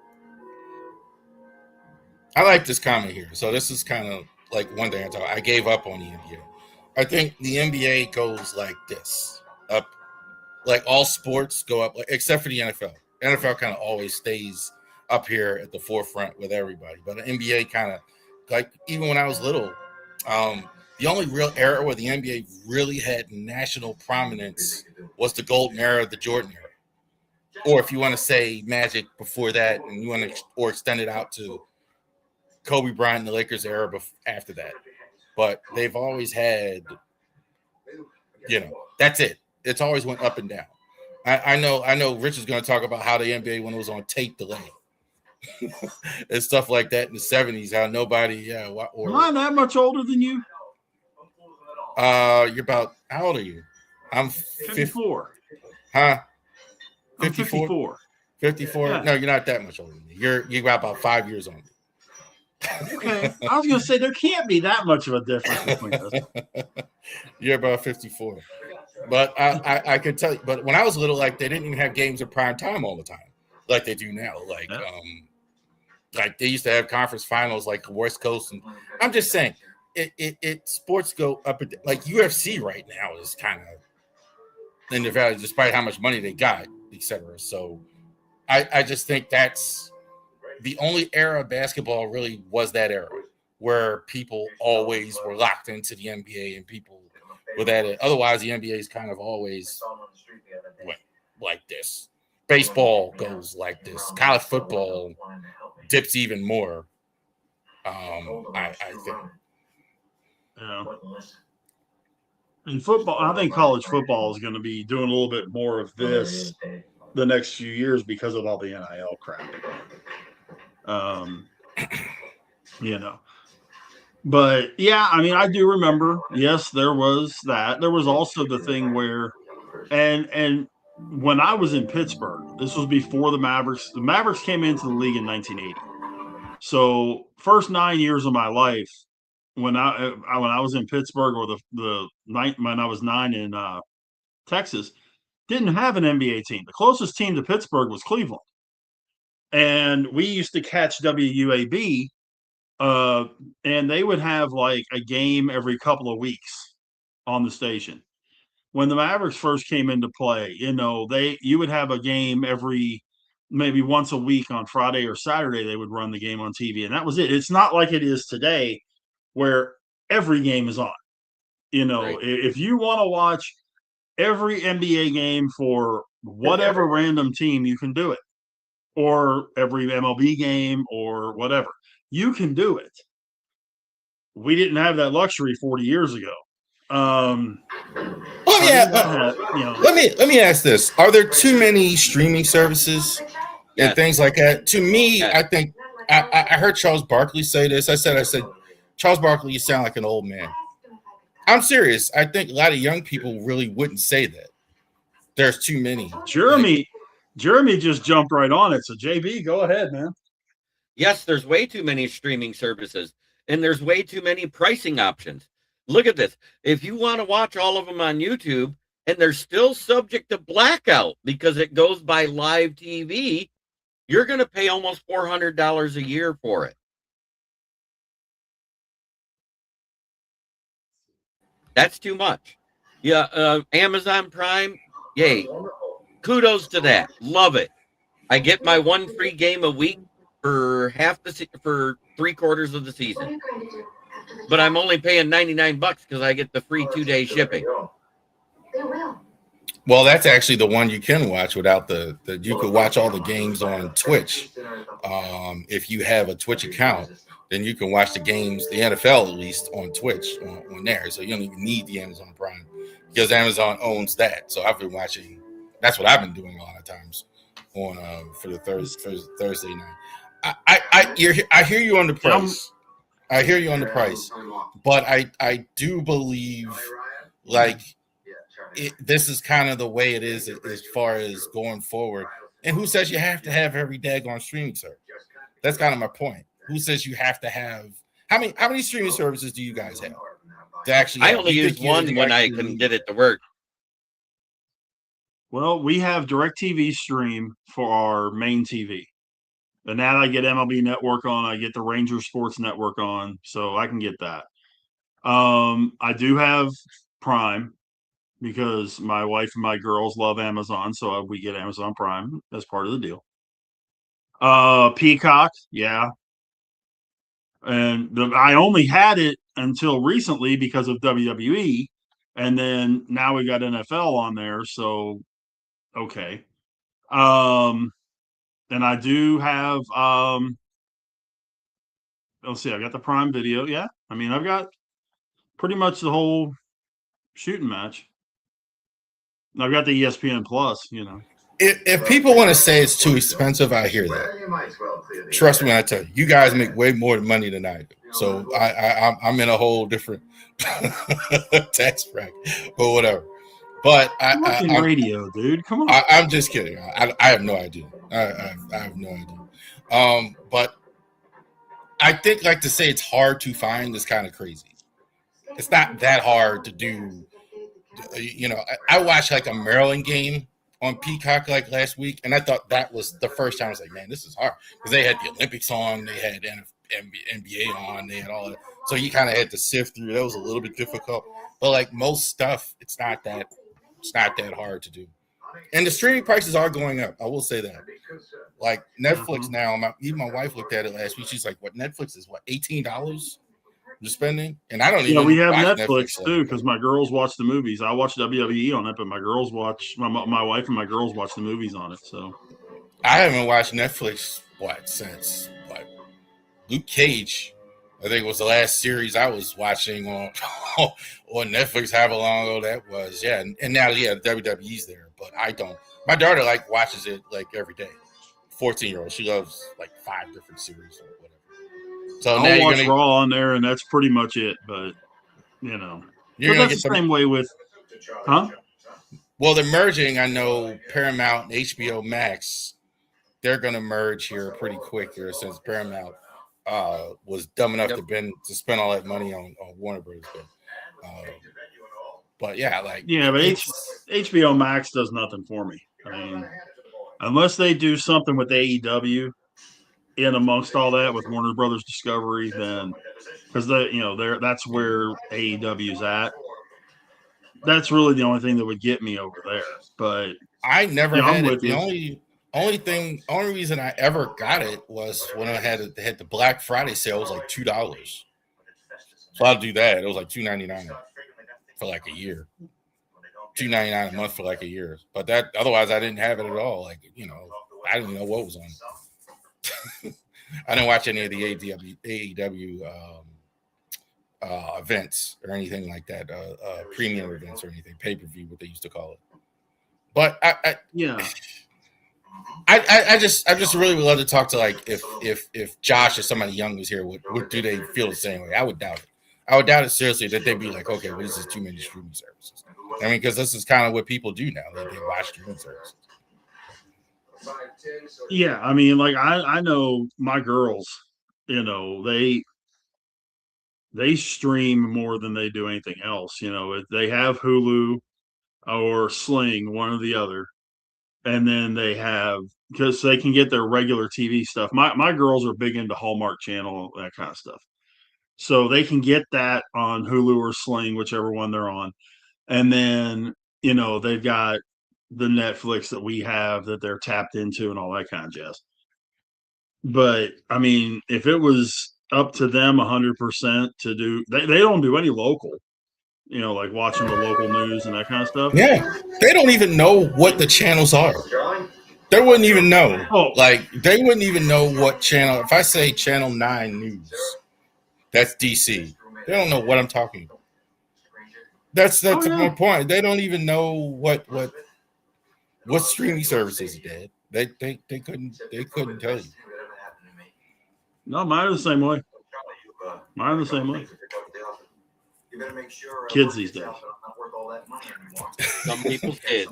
Speaker 2: I like this comment here. So this is kind of like one thing I gave up on the NBA. I think the NBA goes like this. Up, like all sports go up, except for the NFL. NFL kind of always stays up here at the forefront with everybody. But the NBA kind of, like, even when I was little, the The only real era where the NBA really had national prominence was the golden era, the Jordan era. Or if you want to say Magic before that, and you want to or extend it out to Kobe Bryant and the Lakers era after that. But they've always had, that's it. It's always went up and down. I know Rich is going to talk about how the NBA when it was on tape delay and stuff like that in the 70s, how nobody
Speaker 1: Am I that much older than you?
Speaker 2: You're about, how old are you? I'm
Speaker 1: 54.
Speaker 2: Huh?
Speaker 1: 54.
Speaker 2: 54?
Speaker 1: Yeah.
Speaker 2: No, you're not that much older than me. You got about 5 years on me.
Speaker 1: Okay. I was going to say there can't be that much of a difference between us.
Speaker 2: You're about 54. But I could tell you, but when I was little, like they didn't even have games at prime time all the time, like they do now. Like they used to have conference finals, like the West Coast, and I'm just saying, it sports go up and like UFC right now is kind of in the value, despite how much money they got, etc. So I just think that's the only era of basketball really was that era where people always were locked into the NBA and people with that. Otherwise, the NBA is kind of always went like this. Baseball goes like this. College football dips even more. I think.
Speaker 1: Yeah. In football, I think college football is going to be doing a little bit more of this the next few years because of all the NIL crap. But yeah, I mean, I do remember. Yes, there was that. There was also the thing where, and when I was in Pittsburgh, this was before the Mavericks. The Mavericks came into the league in 1980. So first 9 years of my life, when I was in Pittsburgh, or the night when I was 9 in Texas, didn't have an NBA team. The closest team to Pittsburgh was Cleveland, and we used to catch WUAB. And they would have like a game every couple of weeks on the station. When the Mavericks first came into play, you would have a game maybe once a week on Friday or Saturday. They would run the game on TV, and that was it. It's not like it is today, where every game is on.
Speaker 3: Right.
Speaker 1: If you want to watch every NBA game for whatever random team, you can do it, or every MLB game or whatever. You can do it. We didn't have that luxury 40 years ago.
Speaker 2: Let me ask this: are there too many streaming services and things like that? To me, I think I heard Charles Barkley say this. I said, Charles Barkley, you sound like an old man. I'm serious. I think a lot of young people really wouldn't say that. There's too many.
Speaker 1: Jeremy just jumped right on it. So JB, go ahead, man.
Speaker 3: Yes, there's way too many streaming services, and there's way too many pricing options. Look at this. If you want to watch all of them on YouTube, and they're still subject to blackout because it goes by live TV, you're going to pay almost $400 a year for it. That's too much. Yeah, Amazon Prime, yay. Kudos to that. Love it. I get my one free game a week for for 3/4 of the season, but I'm only paying $99 because I get the free 2-day shipping.
Speaker 2: Well, that's actually the one you can watch without the you could watch all the games on Twitch. If you have a Twitch account, then you can watch the games, the NFL at least, on Twitch on there. So you don't even need the Amazon Prime because Amazon owns that. So I've been watching. That's what I've been doing a lot of times on for the Thursday night. I hear you on the price. I hear you on the price, but I do believe like this is kind of the way it is as far as going forward. And who says you have to have every daggone streaming service? That's kind of my point. Who says you have to have how many streaming services do you guys have? To actually,
Speaker 3: I only use one when I can get it to work.
Speaker 1: Well, we have DirecTV Stream for our main TV. And now I get MLB Network on. I get the Ranger Sports Network on, so I can get that. I do have Prime because my wife and my girls love Amazon, so we get Amazon Prime as part of the deal. Peacock, yeah. And I only had it until recently because of WWE, and then now we got NFL on there. So okay, and I do have let's see, I got the Prime Video. Yeah, I mean I've got pretty much the whole shooting match. I've got the ESPN Plus.
Speaker 2: If people want to say it's too expensive, I hear that. Trust me when I tell you, you guys make way more money than I do. So I'm in a whole different tax bracket, but whatever. But
Speaker 1: I'm radio, dude. Come on.
Speaker 2: I'm just kidding. I have no idea. I have no idea. But I think like to say it's hard to find is kind of crazy. It's not that hard to do. I watched like a Maryland game on Peacock like last week, and I thought that was the first time I was like, man, this is hard because they had the Olympics on, they had NBA on, they had all that, so you kind of had to sift through. That was a little bit difficult, but like most stuff, it's not that hard to do. And the streaming prices are going up. I will say that. Like Netflix now, even my wife looked at it last week. She's like, "What Netflix is? What $18?" You're spending, and I don't even.
Speaker 1: Yeah, we have Netflix too because my girls watch the movies. I watch WWE on it, but my girls watch my wife and my girls watch the movies on it. So
Speaker 2: I haven't watched Netflix since Luke Cage. I think it was the last series I was watching on Netflix. However long ago that was, yeah. And now, yeah, WWE's there, but I don't. My daughter watches it every day. 14-year-old, she loves 5 different series or whatever. So
Speaker 1: I'll
Speaker 2: now
Speaker 1: watch Raw on there, and that's pretty much it. But
Speaker 2: you're
Speaker 1: but that's the same way with, huh?
Speaker 2: Well, they're merging. I know Paramount and HBO Max. They're going to merge here pretty quick here since Paramount was dumb enough to spend all that money on Warner Brothers. But yeah, but
Speaker 1: HBO Max does nothing for me. I mean, unless they do something with AEW in amongst all that with Warner Brothers Discovery, then because that's where AEW's at. That's really the only thing that would get me over there. But
Speaker 2: I never had it. The only reason I ever got it was when I had the Black Friday sale. It was like $2. So I'll do that. It was like $2.99 for a year. $2.99 a month for a year. But that otherwise I didn't have it at all. I didn't know what was on. I didn't watch any of the AEW events or anything like that, premium events or anything, pay-per-view, what they used to call it. But I just really would love to talk to if Josh or somebody young was here, would do they feel the same way? I would doubt it. I would doubt it seriously that they'd be like, okay, well, this is too many streaming services. I mean, because this is kind of what people do now. They watch streaming services.
Speaker 1: Yeah, I mean, I know my girls, they stream more than they do anything else. They have Hulu or Sling, one or the other, and then they have because they can get their regular TV stuff. My girls are big into Hallmark Channel, that kind of stuff, so they can get that on Hulu or Sling, whichever one they're on, and then they've got the Netflix that we have that they're tapped into and all that kind of jazz. But I mean, if it was up to them 100% to do, they don't do any local, like watching the local news and that kind of stuff.
Speaker 2: Yeah. They don't even know what the channels are. They wouldn't even know. They wouldn't even know what channel. If I say Channel 9 News, that's DC. They don't know what I'm talking about. That's my point. They don't even know what streaming services did. They couldn't tell you.
Speaker 1: No, mine are the same way. Kids these days.
Speaker 3: Some people did.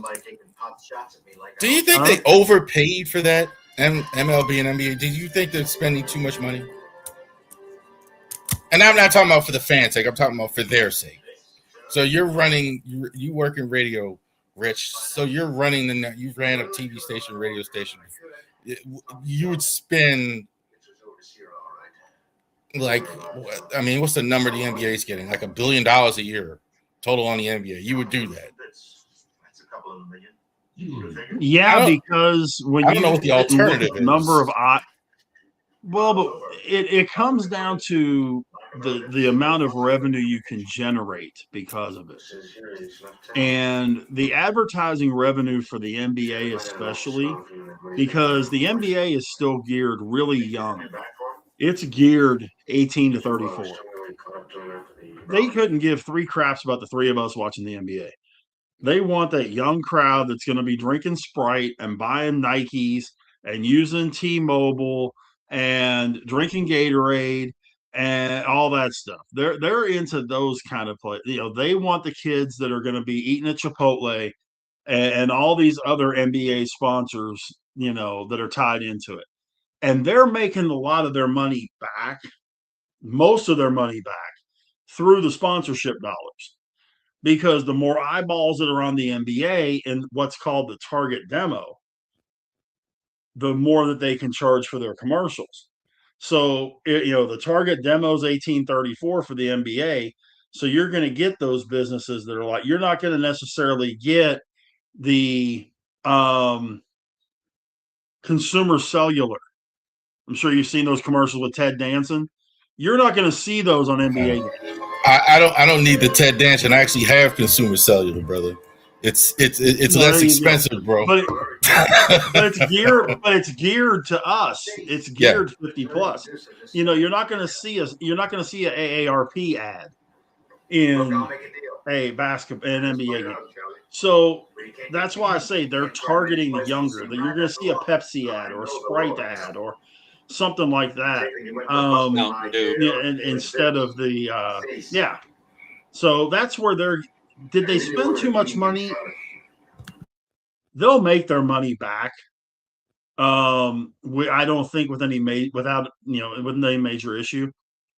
Speaker 2: Do you think they overpaid for that? MLB and NBA. Do you think they're spending too much money? And I'm not talking about for the fans' sake. I'm talking about for their sake. So you're running. You work in radio, Rich. So you're running you ran a TV station, radio station. You would spend what's the number the NBA is getting? Like $1 billion a year total on the NBA. You would do that.
Speaker 1: Yeah, because when
Speaker 2: I don't know what the alternative is.
Speaker 1: Number of but it comes down to the amount of revenue you can generate because of it. And the advertising revenue for the NBA especially, because the NBA is still geared really young. It's geared 18 to 34. They couldn't give three craps about the three of us watching the NBA. They want that young crowd that's going to be drinking Sprite and buying Nikes and using T-Mobile and drinking Gatorade and all that stuff. They're into those kind of play. They want the kids that are going to be eating at Chipotle and all these other NBA sponsors, that are tied into it. And they're making a lot of their money back, most of their money back through the sponsorship dollars. Because the more eyeballs that are on the NBA and what's called the target demo, the more that they can charge for their commercials. So, the target demo is 1834 for the NBA. So you're going to get those businesses that are like, you're not going to necessarily get the consumer cellular. I'm sure you've seen those commercials with Ted Danson. You're not going to see those on NBA.
Speaker 2: I don't need the Ted Danson. I actually have consumer cellular, brother. It's less expensive, bro.
Speaker 1: But it's geared to us. It's geared 50 plus. You're not going to see an AARP ad in a basketball and NBA game. So that's why I say they're targeting the younger. That you're going to see a Pepsi ad or a Sprite ad or something like that. Instead of the So that's where did they spend too much money? They'll make their money back. I don't think with any major issue.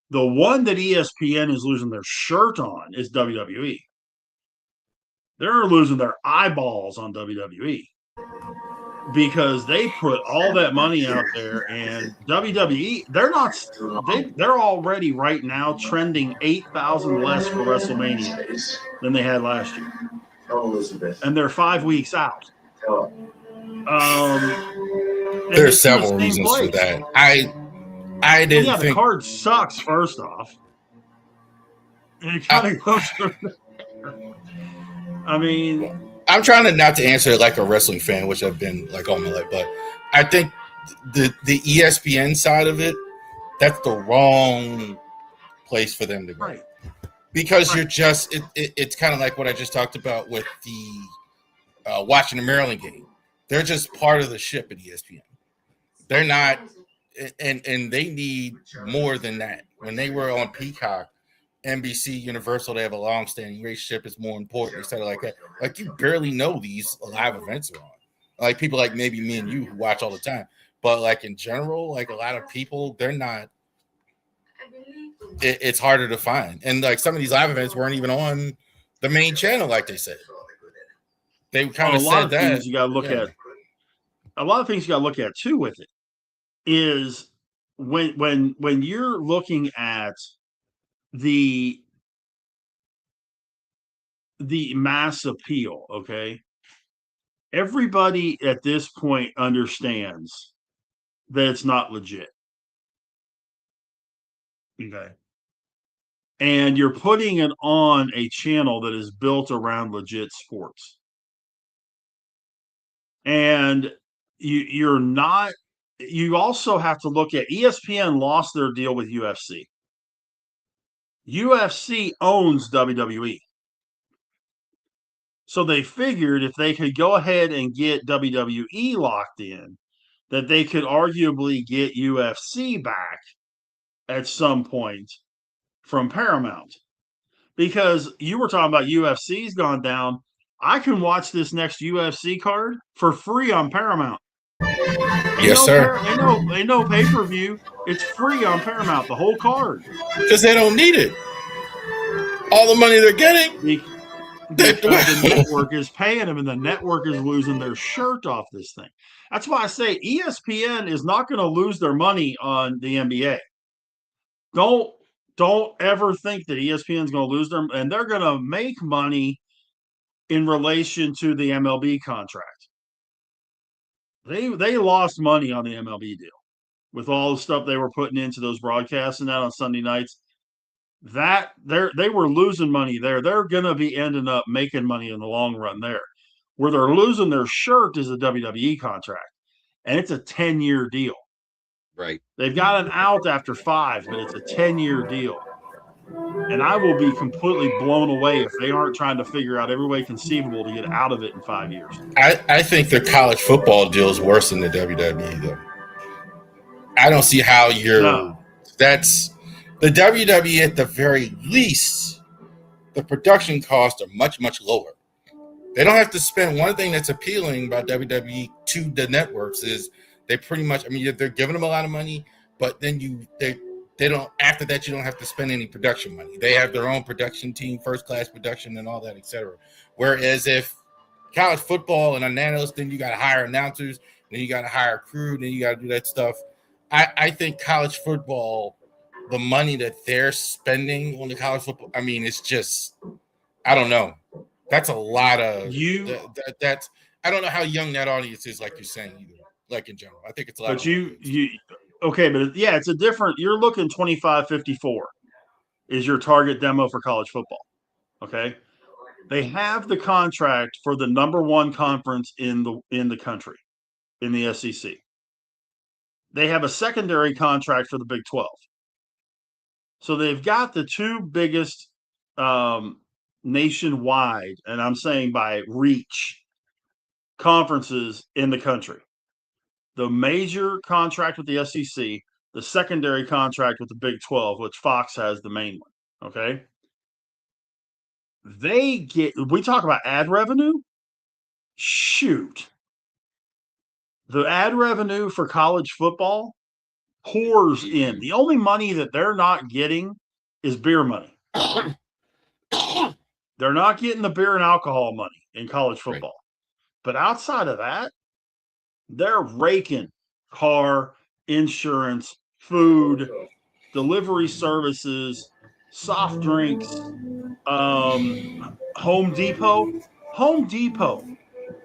Speaker 1: The one that ESPN is losing their shirt on is WWE. They're losing their eyeballs on WWE because they put all that money out there, and WWE, they're already right now trending 8,000 less for WrestleMania than they had last year. And they're 5 weeks out.
Speaker 2: There's several reasons for that. I didn't think
Speaker 1: the card sucks, first off. And it kind of goes through. I mean,
Speaker 2: I'm trying not to answer it like a wrestling fan, which I've been like all my life, but I think the ESPN side of it, that's the wrong place for them to go.
Speaker 1: Right.
Speaker 2: Because you're just it's kind of like what I just talked about with the watching the Maryland game. They're just part of the ship at ESPN. They're not, and they need more than that. When they were on Peacock, NBC, Universal, they have a long-standing relationship. Is more important, instead of like that. Like, you barely know these live events are on. Like, people like maybe me and you who watch all the time, but like in general, like a lot of people, they're not. It's harder to find, and like some of these live events weren't even on the main channel, like they said. They kind of said that.
Speaker 1: Things you got to look at. A lot of things you got to look at too with it is when you're looking at the mass appeal, okay? Everybody at this point understands that it's not legit. Okay. And you're putting it on a channel that is built around legit sports. And you also have to look at ESPN lost their deal with UFC. UFC owns WWE. So they figured if they could go ahead and get WWE locked in, that they could arguably get UFC back at some point from Paramount. Because you were talking about UFC's gone down. I can watch this next UFC card for free on Paramount.
Speaker 2: Yes, sir.
Speaker 1: Ain't no pay-per-view. It's free on Paramount, the whole card.
Speaker 2: Because they don't need it. All the money they're getting.
Speaker 1: Because the network is paying them, and the network is losing their shirt off this thing. That's why I say ESPN is not going to lose their money on the NBA. Don't ever think that ESPN is going to lose them, and they're going to make money in relation to the MLB contract. They lost money on the MLB deal with all the stuff they were putting into those broadcasts and that on Sunday nights. they were losing money there. They're going to be ending up making money in the long run there. Where they're losing their shirt is a WWE contract, and it's a 10-year deal.
Speaker 3: Right.
Speaker 1: They've got an out after 5, but it's a 10-year deal. And I will be completely blown away if they aren't trying to figure out every way conceivable to get out of it in 5 years.
Speaker 2: I think their college football deal is worse than the WWE, though. I don't see how that's the WWE at the very least. The production costs are much, much lower. They don't have to spend. One thing that's appealing about WWE to the networks is they pretty much, I mean, they're giving them a lot of money, but then they don't, after that, you don't have to spend any production money. They have their own production team, first class production and all that, etc. Whereas if college football and analysts, then you got to hire announcers, then you got to hire a crew, then you got to do that stuff. I think college football, the money that they're spending on the college football, I mean, it's just, I don't know. That's a lot of that's. I don't know how young that audience is, like you're saying, either. Like in general, I think it's a lot.
Speaker 1: But it's a different. You're looking 25-54 is your target demo for college football. Okay, they have the contract for the number 1 conference in the country, in the SEC. They have a secondary contract for the Big 12. So they've got the 2 biggest nationwide, and I'm saying by reach, conferences in the country. The major contract with the SEC, the secondary contract with the Big 12, which Fox has the main one. Okay. We talk about ad revenue. Shoot. The ad revenue for college football pours in. The only money that they're not getting is beer money. They're not getting the beer and alcohol money in college football. Right. But outside of that, they're raking car, insurance, food, delivery services, soft drinks, Home Depot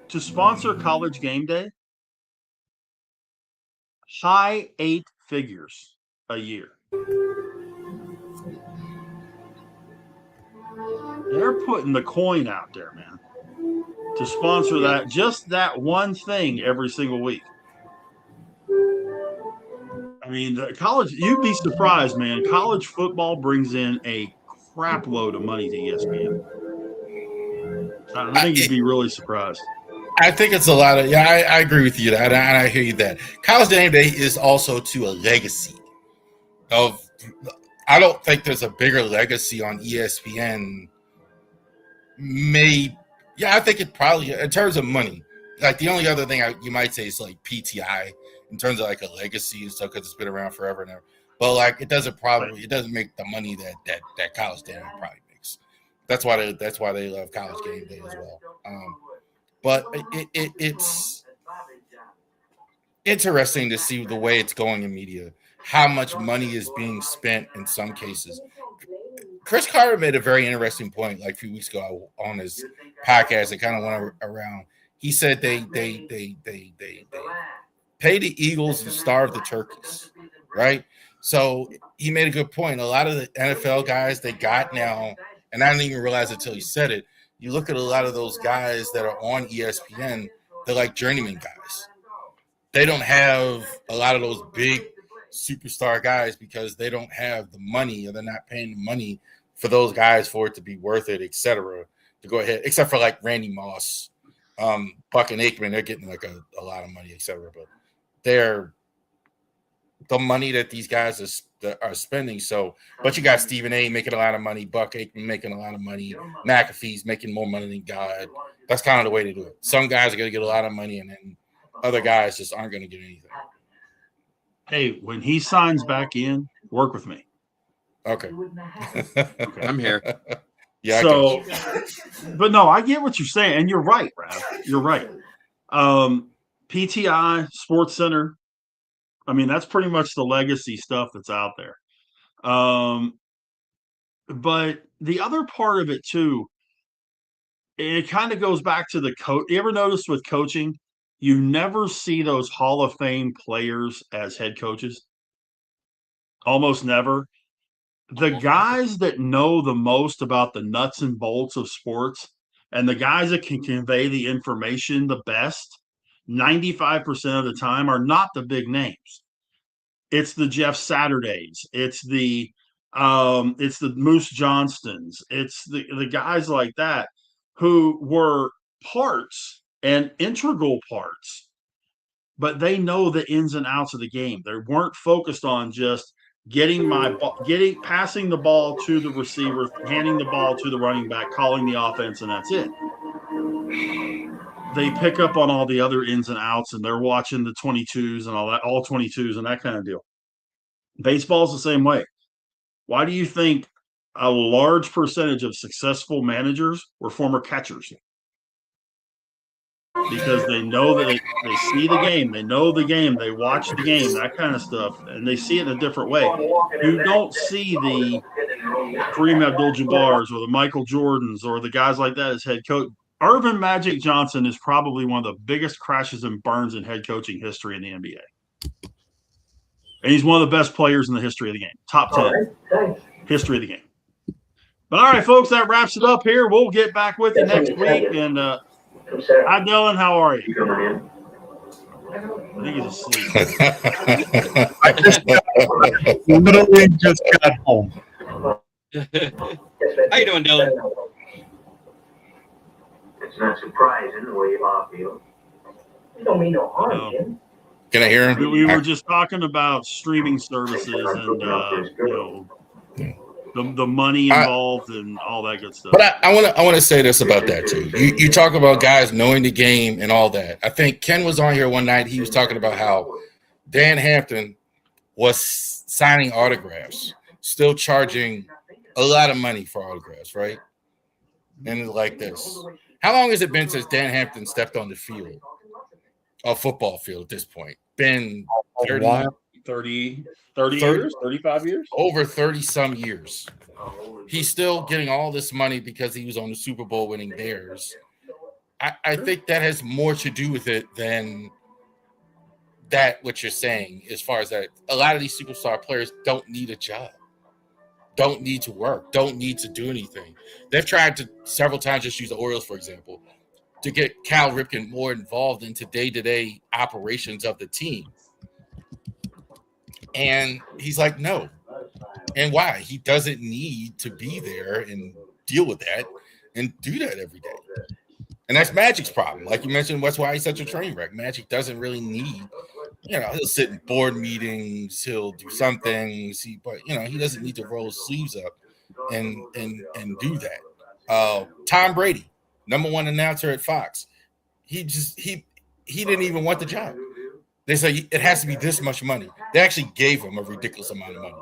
Speaker 1: to sponsor College Game Day, high 8 figures a year. They're putting the coin out there, man, to sponsor that, just that one thing every single week. I mean, the college, you'd be surprised, man. College football brings in a crap load of money to ESPN. I think you'd be really surprised.
Speaker 2: I think it's a lot of, I agree with you. And I hear you that. College Game Day is also to a legacy of, I don't think there's a bigger legacy on ESPN. I think it probably, in terms of money, like the only other thing you might say is like PTI in terms of like a legacy and stuff, because it's been around forever and ever. But like it doesn't make the money that College Game Day probably makes. That's why they love College Game Day as well. But it's interesting to see the way it's going in media, how much money is being spent in some cases. Chris Carter made a very interesting point like a few weeks ago on his podcast. It kind of went around. He said they pay the Eagles and starve the turkeys, right? So he made a good point. A lot of the NFL guys they got now, and I didn't even realize it until he said it. You look at a lot of those guys that are on ESPN, they're like journeyman guys. They don't have a lot of those big superstar guys because they don't have the money, or they're not paying the money for those guys for it to be worth it, etc. To go ahead, except for like Randy Moss, Buck and Aikman, they're getting like a lot of money, etc. But they're the money that these guys are spending. So, but you got Stephen A. making a lot of money, Buck Aikman making a lot of money, McAfee's making more money than God. That's kind of the way to do it. Some guys are going to get a lot of money, and then other guys just aren't going to get anything.
Speaker 1: Hey, when he signs back in, work with me.
Speaker 2: Okay.
Speaker 3: I'm here.
Speaker 2: Yeah.
Speaker 1: So, but no, I get what you're saying, and you're right, Rav. You're right. PTI, Sports Center. I mean, that's pretty much the legacy stuff that's out there. But the other part of it too, it kind of goes back to the coach. You ever notice with coaching, you never see those Hall of Fame players as head coaches? Almost never. the guys that know the most about the nuts and bolts of sports and the guys that can convey the information the best 95% of the time are not the big names. It's the Jeff Saturdays, it's the Moose Johnstons, it's the guys like that who were parts and integral parts, but they know the ins and outs of the game. They weren't focused on just passing the ball to the receiver, handing the ball to the running back, calling the offense, and that's it. They pick up on all the other ins and outs, and they're watching the 22s and all that, all 22s and that kind of deal. Baseball's the same way. Why do you think a large percentage of successful managers were former catchers? Because they know that they see the game, they know the game, they watch the game, that kind of stuff, and they see it in a different way. You don't see the Kareem Abdul-Jabbars or the Michael Jordans or the guys like that as head coach. Irvin Magic Johnson is probably one of the biggest crashes and burns in head coaching history in the NBA. And he's one of the best players in the history of the game. Top 10 history of the game. But all right, folks, that wraps it up here. We'll get back with you next week. And hi, Dylan. How are you? I think he's asleep.
Speaker 5: I literally just got home.
Speaker 3: How you doing, Dylan?
Speaker 6: It's not surprising the way Bob feels. You don't mean no harm, Jim.
Speaker 2: Can I hear him?
Speaker 1: We were just talking about streaming services and the money involved and all that good stuff.
Speaker 2: But I want to say this about that too. You talk about guys knowing the game and all that. I think Ken was on here one night. He was talking about how Dan Hampton was signing autographs, still charging a lot of money for autographs, right? And like this. How long has it been since Dan Hampton stepped on the field? A football field at this point. Been 30
Speaker 1: years, 35 years?
Speaker 2: Over 30 some years. He's still getting all this money because he was on the Super Bowl winning Bears. I think that has more to do with it than that, what you're saying, as far as that. A lot of these superstar players don't need a job, don't need to work, don't need to do anything. They've tried to several times, just use the Orioles, for example, to get Cal Ripken more involved into day-to-day operations of the team. And he's like, no. And why? He doesn't need to be there and deal with that and do that every day. And that's Magic's problem. Like you mentioned, that's why he's such a train wreck. Magic doesn't really need, he'll sit in board meetings, he'll do some things, but he doesn't need to roll his sleeves up and do that. Tom Brady, number one announcer at Fox, he didn't even want the job. They say it has to be this much money. They actually gave him a ridiculous amount of money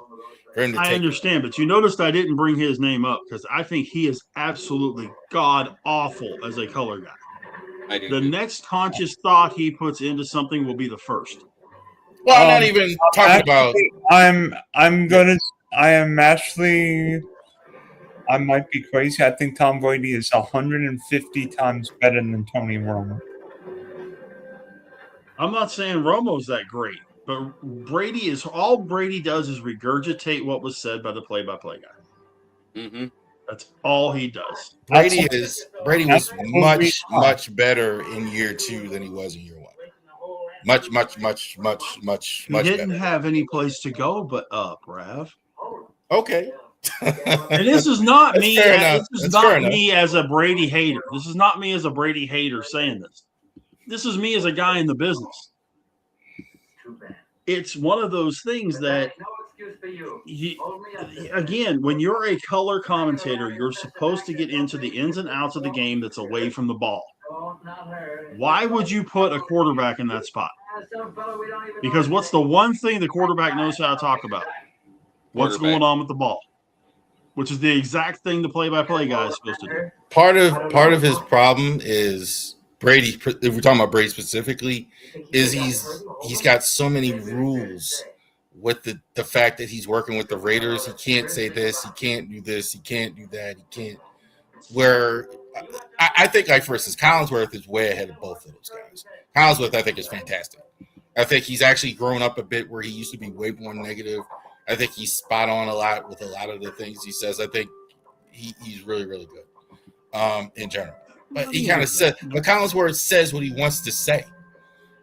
Speaker 2: for him to take.
Speaker 1: I understand, but you noticed I didn't bring his name up because I think he is absolutely god awful as a color guy. The next conscious thought he puts into something will be the first.
Speaker 2: Well, I'm not even talking about.
Speaker 5: I might be crazy. I think Tom Brady is 150 times better than Tony Romo.
Speaker 1: I'm not saying Romo's that great, but all Brady does is regurgitate what was said by the play-by-play guy.
Speaker 3: Mm-hmm.
Speaker 1: That's all he does.
Speaker 2: Brady was much better in year 2 than he was in year 1. Much
Speaker 1: He didn't have any place to go but up, Rav.
Speaker 2: Okay.
Speaker 1: And this is not me. This is not me
Speaker 2: enough.
Speaker 1: as a Brady hater. This is not me as a Brady hater saying this. This is me as a guy in the business. It's one of those things that, again, when you're a color commentator, you're supposed to get into the ins and outs of the game that's away from the ball. Why would you put a quarterback in that spot? Because what's the one thing the quarterback knows how to talk about? What's going on with the ball? Which is the exact thing the play-by-play guy is supposed to do.
Speaker 2: Part of his problem is Brady, if we're talking about Brady specifically, is he's got so many rules with the fact that he's working with the Raiders. He can't say this, he can't do this, he can't do that, he can't. Where I think, like, for instance, Collinsworth is way ahead of both of those guys. Collinsworth, I think, is fantastic. I think he's actually grown up a bit where he used to be way more negative. I think he's spot on a lot with a lot of the things he says. I think he's really, really good in general. But he kind of said, but Collinsworth says what he wants to say.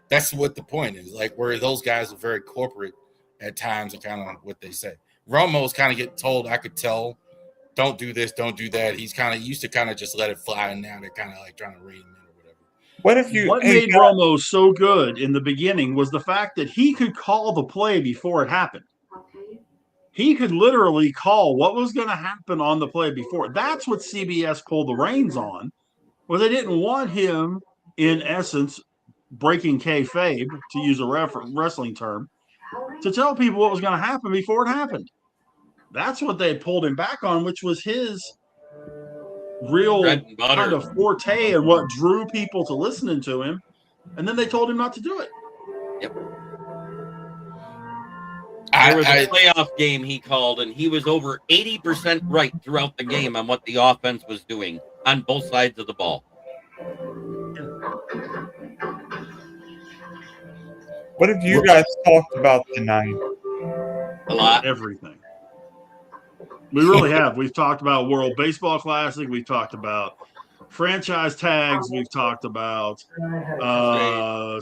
Speaker 2: That's what the point is. Like, where those guys are very corporate at times and kind of what they say. Romo's kind of get told, I could tell, don't do this, don't do that. He's kind of used to kind of just let it fly, and now they're kind of like trying to rein him in or whatever.
Speaker 1: What made Romo so good in the beginning was the fact that he could call the play before it happened. He could literally call what was going to happen on the play before. That's what CBS pulled the reins on, where they didn't want him, in essence, breaking kayfabe, to use a wrestling term, to tell people what was going to happen before it happened. That's what they pulled him back on, which was his real kind of forte and what drew people to listening to him. And then they told him not to do it.
Speaker 3: Yep. There was a playoff game he called, and he was over 80% right throughout the game on what the offense was doing on both sides of the ball.
Speaker 5: What have you guys talked about tonight?
Speaker 3: A lot.
Speaker 1: Everything. We really have. We've talked about World Baseball Classic. We've talked about franchise tags. We've talked about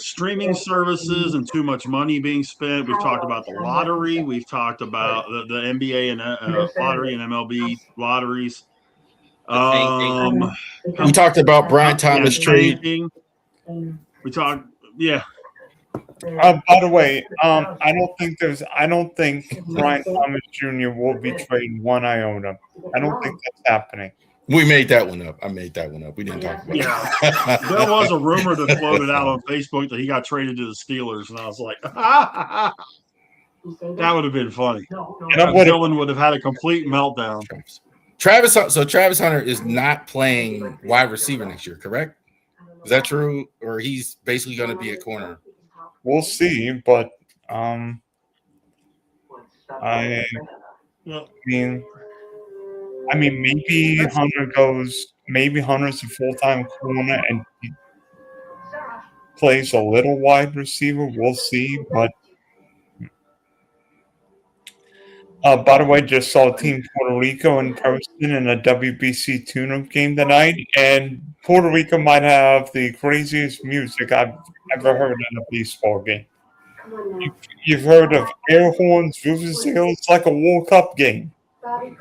Speaker 1: streaming services and too much money being spent. We've talked about the lottery. We've talked about the NBA and lottery and MLB lotteries.
Speaker 2: We talked about Brian Thomas trade.
Speaker 1: We talked, yeah.
Speaker 5: By the way, I don't think Brian Thomas Jr. will be trading one iota. I don't think that's happening.
Speaker 2: We made that one up. I made that one up. We didn't talk about
Speaker 1: it. There was a rumor that floated out on Facebook that he got traded to the Steelers, and I was like, that would have been funny. Dylan would have had a complete meltdown.
Speaker 2: Travis Hunter is not playing wide receiver next year, correct? Is that true? Or he's basically going to be a corner?
Speaker 5: We'll see, but I mean, maybe Hunter's a full-time corner and he plays a little wide receiver. We'll see, but by the way, just saw Team Puerto Rico in person in a WBC tune-up game tonight, and Puerto Rico might have the craziest music I've ever heard in a baseball game. You've heard of air horns, vuvuzelas. It's like a World Cup game.
Speaker 1: Wow.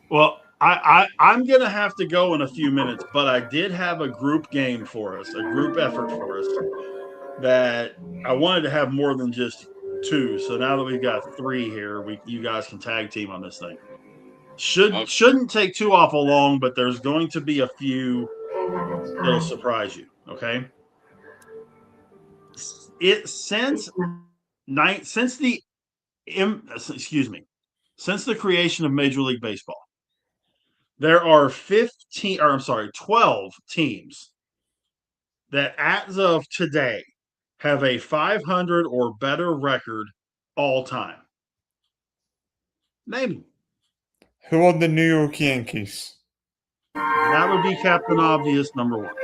Speaker 1: Well, I'm going to have to go in a few minutes, but I did have a group game for us, a group effort for us that I wanted to have more than just two. So now that we've got three here, you guys can tag team on this thing. Shouldn't take too awful long, but there's going to be a few that'll surprise you. Okay. Since the creation of Major League Baseball, there are 12 teams that, as of today, have a 500 or better record all time. Name them.
Speaker 5: Who are the New York Yankees?
Speaker 1: That would be Captain Obvious, number one.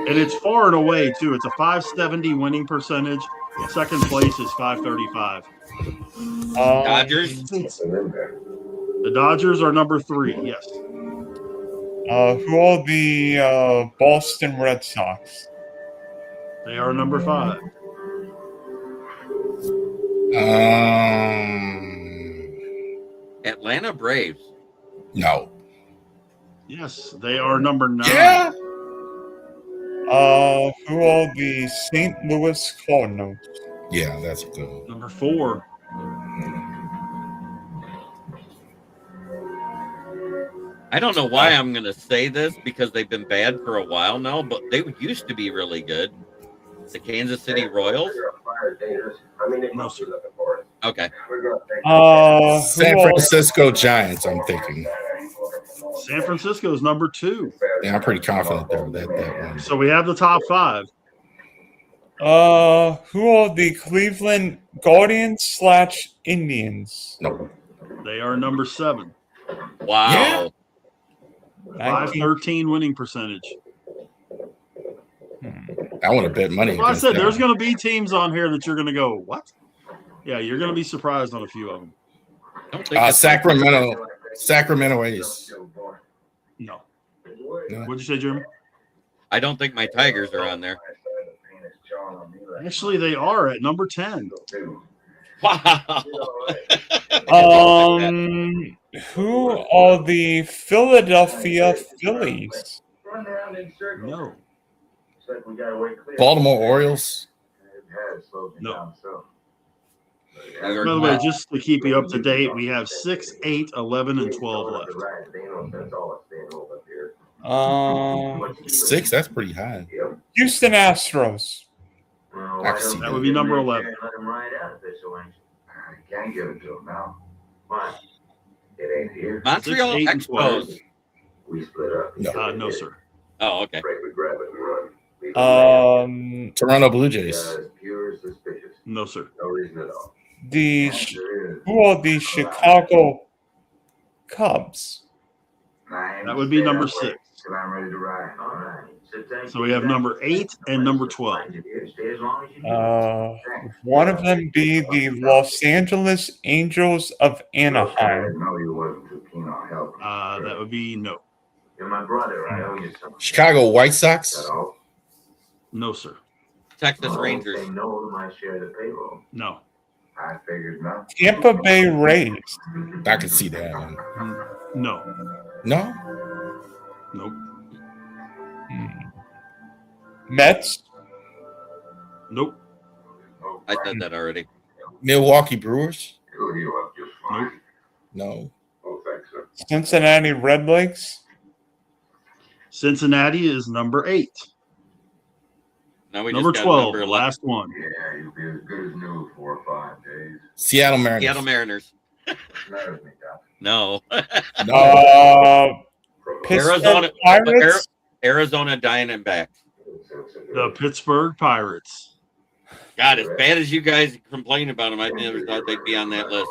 Speaker 1: And it's far and away, too. It's a 570 winning percentage. Second place is 535.
Speaker 3: Dodgers?
Speaker 1: The Dodgers are number 3, yes.
Speaker 5: Who are the Boston Red Sox?
Speaker 1: They are number 5.
Speaker 3: Atlanta Braves.
Speaker 2: No.
Speaker 1: Yes, they are number 9.
Speaker 2: Yeah.
Speaker 5: Who are the St. Louis Cardinals?
Speaker 2: Yeah, that's a good one.
Speaker 1: Number 4.
Speaker 3: I don't know why I'm going to say this because they've been bad for a while now, but they used to be really good. The Kansas City Royals?
Speaker 1: No, sir.
Speaker 3: Okay.
Speaker 2: San Francisco Giants, I'm thinking.
Speaker 1: San Francisco is number 2.
Speaker 2: Yeah, I'm pretty confident there that one.
Speaker 1: So we have the top 5.
Speaker 5: Who are the Cleveland Guardians / Indians?
Speaker 2: No.
Speaker 1: They are number 7.
Speaker 3: Wow.
Speaker 2: Yeah.
Speaker 1: 513 winning percentage.
Speaker 2: I want to bet money.
Speaker 1: Well, I said
Speaker 2: them.
Speaker 1: there's going to be teams on here that you're going to go, what? Yeah, you're going to be surprised on a few of them.
Speaker 3: I don't think it's-
Speaker 2: Sacramento A's.
Speaker 1: No.
Speaker 2: No.
Speaker 1: What'd you say, Jim?
Speaker 3: I don't think my Tigers are on there.
Speaker 1: Actually, they are at number 10.
Speaker 3: Wow.
Speaker 5: Who are the Philadelphia Phillies?
Speaker 1: No.
Speaker 2: Baltimore Orioles.
Speaker 1: No.
Speaker 3: New York
Speaker 1: By the way,
Speaker 3: Mets.
Speaker 1: just to keep you up to date, we have 6, 8, 11, and 12 left.
Speaker 2: 6. That's pretty high.
Speaker 5: Houston Astros.
Speaker 2: I can see
Speaker 1: That would be number 11.
Speaker 6: Can't give it to him now. Why? It ain't here.
Speaker 3: Montreal
Speaker 1: 6, 8, and 12.
Speaker 3: Expos.
Speaker 6: We split up.
Speaker 1: No, sir.
Speaker 3: Oh, okay.
Speaker 6: Break, we grab it and run. Leave it
Speaker 2: Toronto Blue Jays.
Speaker 6: Just pure suspicious.
Speaker 1: No, sir.
Speaker 6: No reason at all.
Speaker 5: Who are the Chicago Cubs?
Speaker 1: That would be number 6.
Speaker 6: Till I'm ready to ride. All right.
Speaker 1: So we have number 8 and number 12.
Speaker 6: Stay as long as you can.
Speaker 5: One of them be the Los Angeles Angels of Anaheim.
Speaker 6: No, you wasn't too keen on helping.
Speaker 1: That would be no.
Speaker 6: You're my brother. I owe you something.
Speaker 2: Chicago White
Speaker 6: Is
Speaker 2: Sox.
Speaker 6: that all?
Speaker 1: No, sir.
Speaker 3: Texas
Speaker 6: Oh,
Speaker 3: Rangers.
Speaker 6: Say no to my share of the payroll.
Speaker 1: No.
Speaker 6: I figured not.
Speaker 5: Tampa Bay Rays.
Speaker 2: I can see that one.
Speaker 1: No.
Speaker 2: No.
Speaker 1: Nope.
Speaker 5: Mets.
Speaker 1: Nope.
Speaker 3: I said that already.
Speaker 2: Milwaukee Brewers.
Speaker 6: He'll heal up just fine.
Speaker 1: Nope.
Speaker 2: No.
Speaker 6: Oh, thanks, sir.
Speaker 5: Cincinnati Redlegs.
Speaker 1: Cincinnati is number 8.
Speaker 3: Now we
Speaker 1: Number
Speaker 3: just got
Speaker 1: 12,
Speaker 3: number 11.
Speaker 1: last one.
Speaker 6: Yeah, you'll be as good as new 4 or 5 days.
Speaker 2: Seattle Mariners.
Speaker 3: Seattle Mariners.
Speaker 6: Matters me, Doc.
Speaker 3: No.
Speaker 2: No.
Speaker 5: Pittsburgh
Speaker 3: Arizona-
Speaker 5: Pirates.
Speaker 3: Arizona Diamondbacks.
Speaker 1: The Pittsburgh Pirates.
Speaker 3: God, as bad as you guys complain about them, I never thought they'd be on that list.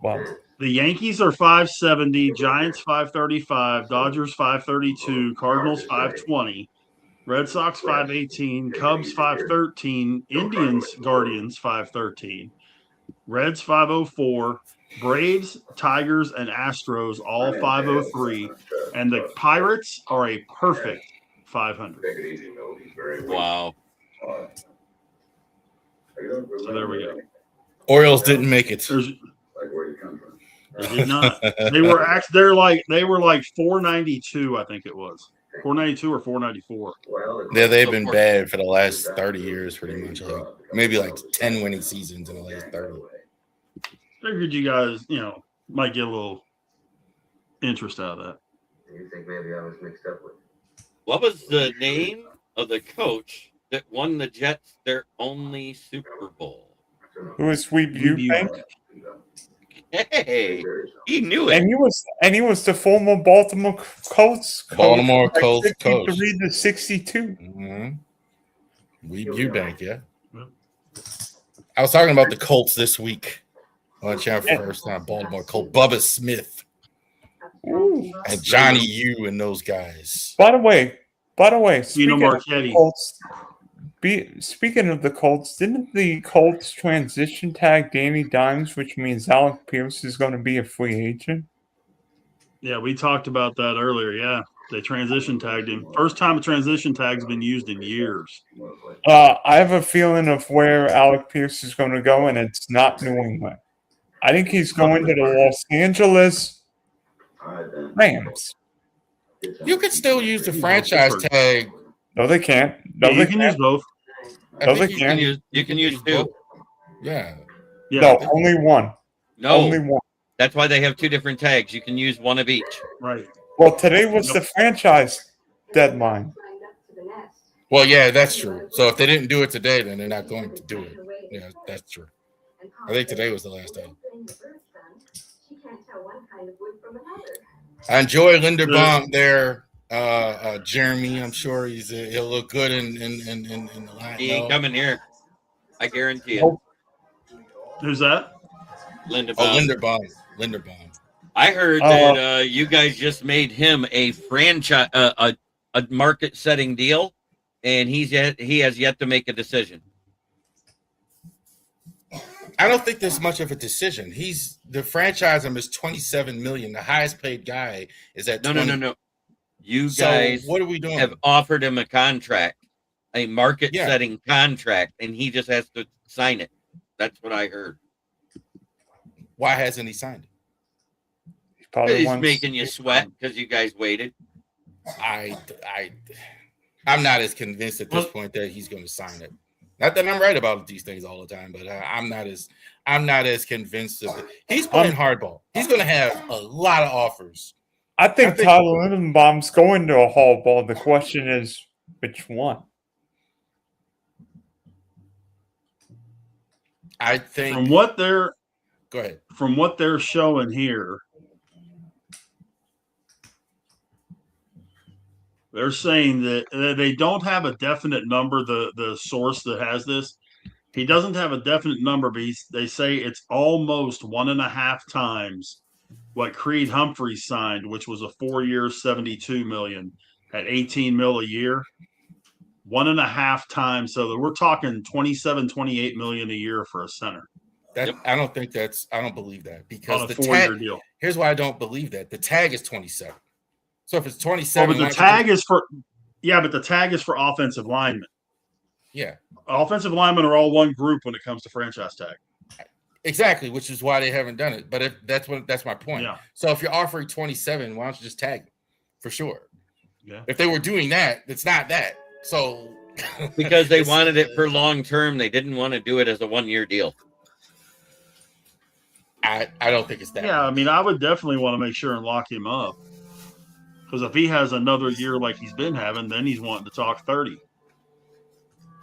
Speaker 5: Well,
Speaker 1: The Yankees are 570, Giants 535, Dodgers 532, Cardinals 520, Red Sox 518, Cubs 513, Indians Guardians 513, Reds 504, Braves, Tigers, and Astros all 503, and the Pirates are a perfect 500.
Speaker 6: Take it easy, Milt. He's very weak.
Speaker 3: Wow.
Speaker 1: So there we go.
Speaker 2: Orioles didn't make it.
Speaker 1: There's
Speaker 6: Like where you come from.
Speaker 1: They did not. They were like 492, I think it was 492 or 494.
Speaker 6: Well,
Speaker 2: Yeah, they've been bad for the last 30 years, pretty much. Like, maybe like 10 winning seasons in the last 30.
Speaker 1: Figured you guys, might get a little interest out of that.
Speaker 6: You think maybe I was mixed up with?
Speaker 3: What was the name of the coach that won the Jets their only Super Bowl?
Speaker 5: who is Sweep Eubank?
Speaker 3: Hey, he knew it.
Speaker 5: And he was the former Baltimore Colts coach.
Speaker 2: Baltimore
Speaker 5: like
Speaker 2: Colts coach.
Speaker 5: 53 to 62.
Speaker 2: Mm-hmm. Weeb Eubank, yeah.
Speaker 1: Yep.
Speaker 2: I was talking about the Colts this week on Channel First Time. Baltimore Colts. Bubba Smith
Speaker 5: Ooh.
Speaker 2: and Johnny U and those guys.
Speaker 5: By the way, speaking of
Speaker 1: Marchetti.
Speaker 5: Colts, speaking of the Colts, didn't the Colts transition tag Danny Dimes, which means Alec Pierce is going to be a free agent?
Speaker 1: Yeah, we talked about that earlier. Yeah, they transition tagged him. First time a transition tag's been used in years.
Speaker 5: I have a feeling of where Alec Pierce is going to go, and it's not New England. I think he's going to the Los Angeles Rams.
Speaker 2: You could still use the franchise tag.
Speaker 5: No, they can't. No,
Speaker 1: Yeah,
Speaker 5: they
Speaker 1: you can use
Speaker 5: can't.
Speaker 1: both.
Speaker 2: I
Speaker 5: No,
Speaker 2: think
Speaker 5: they
Speaker 2: you
Speaker 5: can't.
Speaker 3: You can use two.
Speaker 2: Yeah.
Speaker 1: Yeah,
Speaker 5: No, only one.
Speaker 3: No,
Speaker 5: Only one.
Speaker 3: that's why they have two different tags. You can use one of each.
Speaker 1: right.
Speaker 5: Well, today was the franchise deadline.
Speaker 2: Well, yeah, that's true. So if they didn't do it today, then they're not going to do it. Yeah, that's true. I think today was the last day. I enjoy Linderbaum there. Jeremy, I'm sure he'll look good in the line.
Speaker 3: He ain't coming here. I guarantee it.
Speaker 1: Who's that?
Speaker 3: Linda.
Speaker 2: Oh, Linderbaum.
Speaker 3: I heard that you guys just made him a franchise, a market-setting deal, and he has yet to make a decision.
Speaker 2: I don't think there's much of a decision. The franchise him is $27 million. The highest paid guy is at
Speaker 3: No. You
Speaker 2: So
Speaker 3: guys
Speaker 2: what are we doing?
Speaker 3: have offered him a contract, a market-setting contract, and he just has to sign it. That's what I heard.
Speaker 2: Why hasn't he signed it?
Speaker 5: He probably
Speaker 3: He's
Speaker 5: wants-
Speaker 3: making you sweat because you guys waited.
Speaker 2: I'm not as convinced at this point that he's going to sign it. Not that I'm right about these things all the time, but I'm not as convinced of it. He's playing hardball. He's going to have a lot of offers.
Speaker 5: I think Tyler Lindenbaum's going to a Hall ball. The question is, which one?
Speaker 2: I think.
Speaker 1: From what they're
Speaker 2: Go ahead.
Speaker 1: From what they're showing here, they're saying that they don't have a definite number. The source that has this, he doesn't have a definite number, but they say it's almost 1.5 times what Creed Humphreys signed, which was a 4-year, $72 million at $18 million a year. 1.5 times. So that we're talking 27, 28 million a year for a center.
Speaker 2: I don't believe that because
Speaker 1: On a
Speaker 2: the
Speaker 1: 4-year
Speaker 2: tag.
Speaker 1: deal.
Speaker 2: Here's why I don't believe that. The tag is 27. So if it's 27,
Speaker 1: but the tag is for offensive linemen.
Speaker 2: Yeah,
Speaker 1: Offensive linemen are all one group when it comes to franchise tag.
Speaker 2: exactly, which is why they haven't done it. But if that's my point.
Speaker 1: Yeah.
Speaker 2: So if you're offering 27, why don't you just tag them for sure?
Speaker 1: Yeah.
Speaker 2: If they were doing that, it's not that. So
Speaker 3: Because they wanted it for long term. They didn't want to do it as a 1-year deal.
Speaker 2: I don't think it's that.
Speaker 1: Yeah, I mean, I would definitely want to make sure and lock him up. Because if he has another year like he's been having, then he's wanting to talk 30.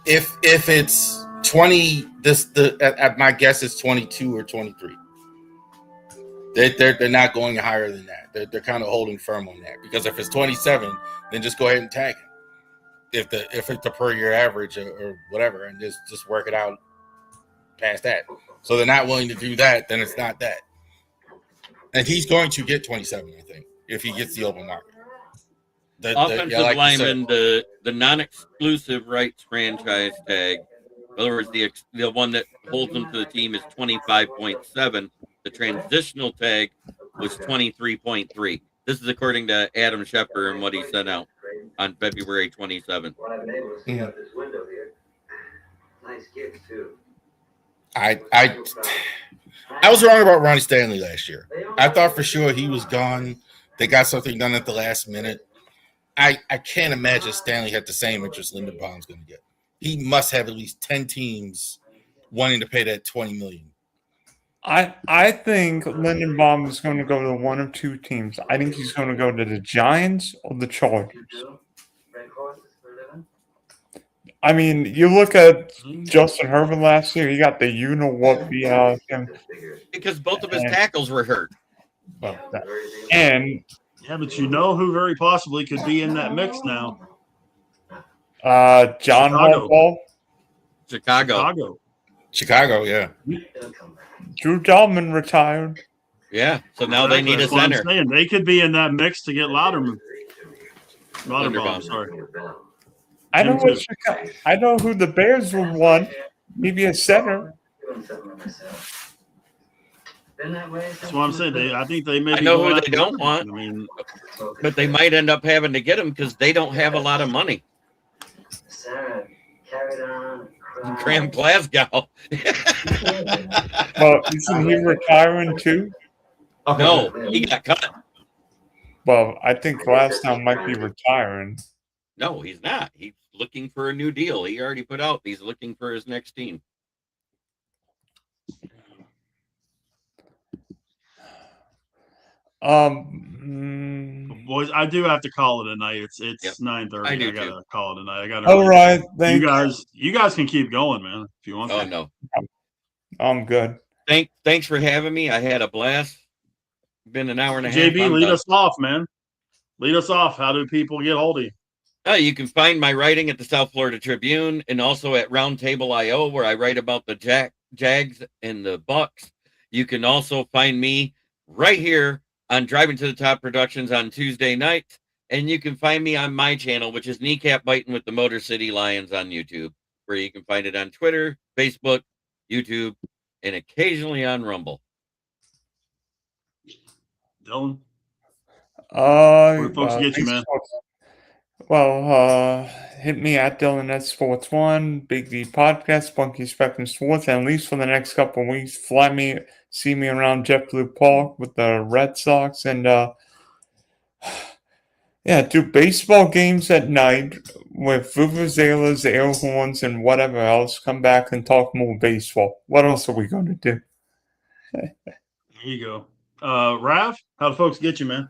Speaker 2: If it's 20, my guess is 22 or 23. They're not going higher than that. They're kind of holding firm on that because if it's 27, then just go ahead and tag him. If it's a per year average or whatever, and just work it out past that. So they're not willing to do that, then it's not that. And he's going to get 27, I think, if he gets the open market.
Speaker 3: Offensive
Speaker 2: like
Speaker 3: lineman, the non-exclusive rights franchise tag, in other words, the one that holds them to the team is 25.7. The transitional tag was 23.3. This is according to Adam Schefter and what he sent out on February 27th.
Speaker 6: What I've been able to see out this window here. Nice kids too.
Speaker 2: I was wrong about Ronnie Stanley last year. I thought for sure he was gone. They got something done at the last minute. I can't imagine Stanley had the same interest Lindenbaum's going to get. He must have at least 10 teams wanting to pay that $20 million.
Speaker 5: I think Lindenbaum is going to go to one of two teams. I think he's going to go to the Giants or the Chargers.
Speaker 6: Red horses for a living?
Speaker 5: I mean, you look at Justin Herbert last year, he got the you-know-what beat out of him.
Speaker 3: Because both of his tackles were hurt.
Speaker 5: Well, and
Speaker 1: Yeah, but you know who very possibly could be in that mix now?
Speaker 5: John
Speaker 1: Chicago.
Speaker 5: Harbaugh,
Speaker 3: Chicago.
Speaker 2: Chicago, yeah.
Speaker 5: Drew Dalman retired.
Speaker 3: Yeah. So now they need a
Speaker 1: That's what I'm
Speaker 3: center.
Speaker 1: saying. They could be in that mix to get Louderbaum.
Speaker 3: Linderbaum.
Speaker 1: Sorry.
Speaker 5: I know
Speaker 1: Him
Speaker 5: what
Speaker 1: too.
Speaker 5: Chicago, I know who the Bears would want. Maybe a center.
Speaker 6: Doing something to myself. Been that way
Speaker 1: That's what I'm saying. I think they may
Speaker 3: I
Speaker 1: be
Speaker 3: know
Speaker 1: going
Speaker 3: who
Speaker 1: after
Speaker 3: they don't
Speaker 1: Linderbaum.
Speaker 3: want.
Speaker 1: I mean,
Speaker 3: But they might end up having to get him because they don't have a lot of money.
Speaker 6: Sarah carried on.
Speaker 3: Graham Glasgow.
Speaker 5: Well, isn't he retiring too?
Speaker 3: No, he got cut.
Speaker 5: Well, I think Glasgow might be retiring.
Speaker 3: No, he's not. He's looking for a new deal. He already put out he's looking for his next team.
Speaker 1: boys, I do have to call it a night. It's
Speaker 3: Yep.
Speaker 1: 9:30.
Speaker 3: I do
Speaker 1: gotta call it a night. I gotta.
Speaker 5: All right, thank
Speaker 1: You guys can keep going, man. If you want.
Speaker 3: Oh
Speaker 1: to.
Speaker 3: no.
Speaker 5: I'm good.
Speaker 3: Thanks for having me. I had a blast. Been an hour and a half.
Speaker 1: JB,
Speaker 3: I'm
Speaker 1: lead
Speaker 3: done.
Speaker 1: us off, man. Lead us off. How do people get hold of you?
Speaker 3: You can find my writing at the South Florida Tribune and also at Roundtable.io, where I write about the Jags and the Bucks. You can also find me right here on Driving to the Top Productions on Tuesday nights. And you can find me on my channel, which is Kneecap Biting with the Motor City Lions on YouTube, where you can find it on Twitter, Facebook, YouTube, and occasionally on Rumble.
Speaker 1: Dylan, where do folks get you,
Speaker 5: thanks
Speaker 1: man?
Speaker 5: Hit me at Dylan at Sports One, Big D Podcast, Bunky Spectrum Sports, and at least for the next couple of weeks, see me around JetBlue Park with the Red Sox, and do baseball games at night with vuvuzelas, air horns, and whatever else. Come back and talk more baseball. What else are we going to do?
Speaker 1: There you go. Rav, how do folks get you, man?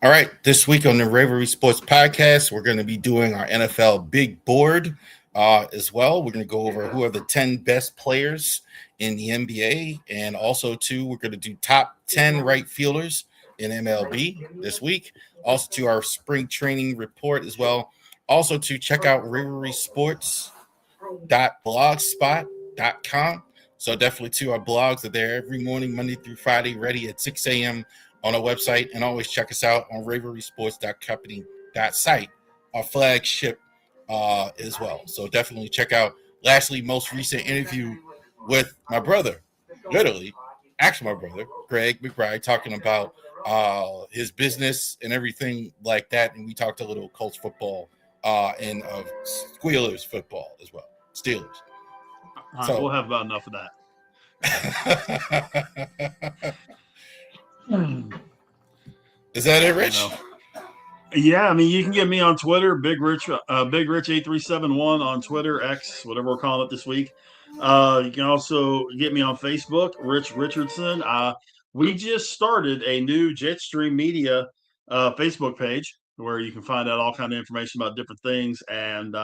Speaker 2: All right, this week on the Ravery Sports Podcast, we're going to be doing our NFL Big Board as well. We're going to go over who are the 10 best players in the NBA, and also, too, we're going to do top 10 right fielders in MLB this week. Also, to our spring training report as well. Also, to check out raverysports.blogspot.com. So definitely, too, our blogs are there every morning, Monday through Friday, ready at 6 a.m. on our website, and always check us out on raverysports.company.site, our flagship as well. So definitely check out lastly most recent interview with my brother, my brother, Greg McBride, talking about his business and everything like that. And we talked a little Colts football and of Squealers football as well, Steelers.
Speaker 1: All right,
Speaker 2: So-
Speaker 1: we'll have about enough of that.
Speaker 2: Is that it, Rich?
Speaker 1: Yeah, I mean, you can get me on Twitter, Big Rich 8371 on Twitter, X, whatever we're calling it this week. You can also get me on Facebook, Rich Richardson. We just started a new Jetstream Media Facebook page where you can find out all kind of information about different things, and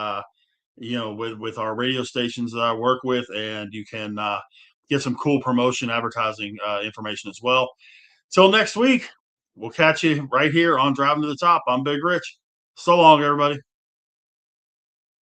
Speaker 1: with our radio stations that I work with, and you can get some cool promotion advertising information as well. Till next week, we'll catch you right here on Driving to the Top. I'm Big Rich. So long, everybody.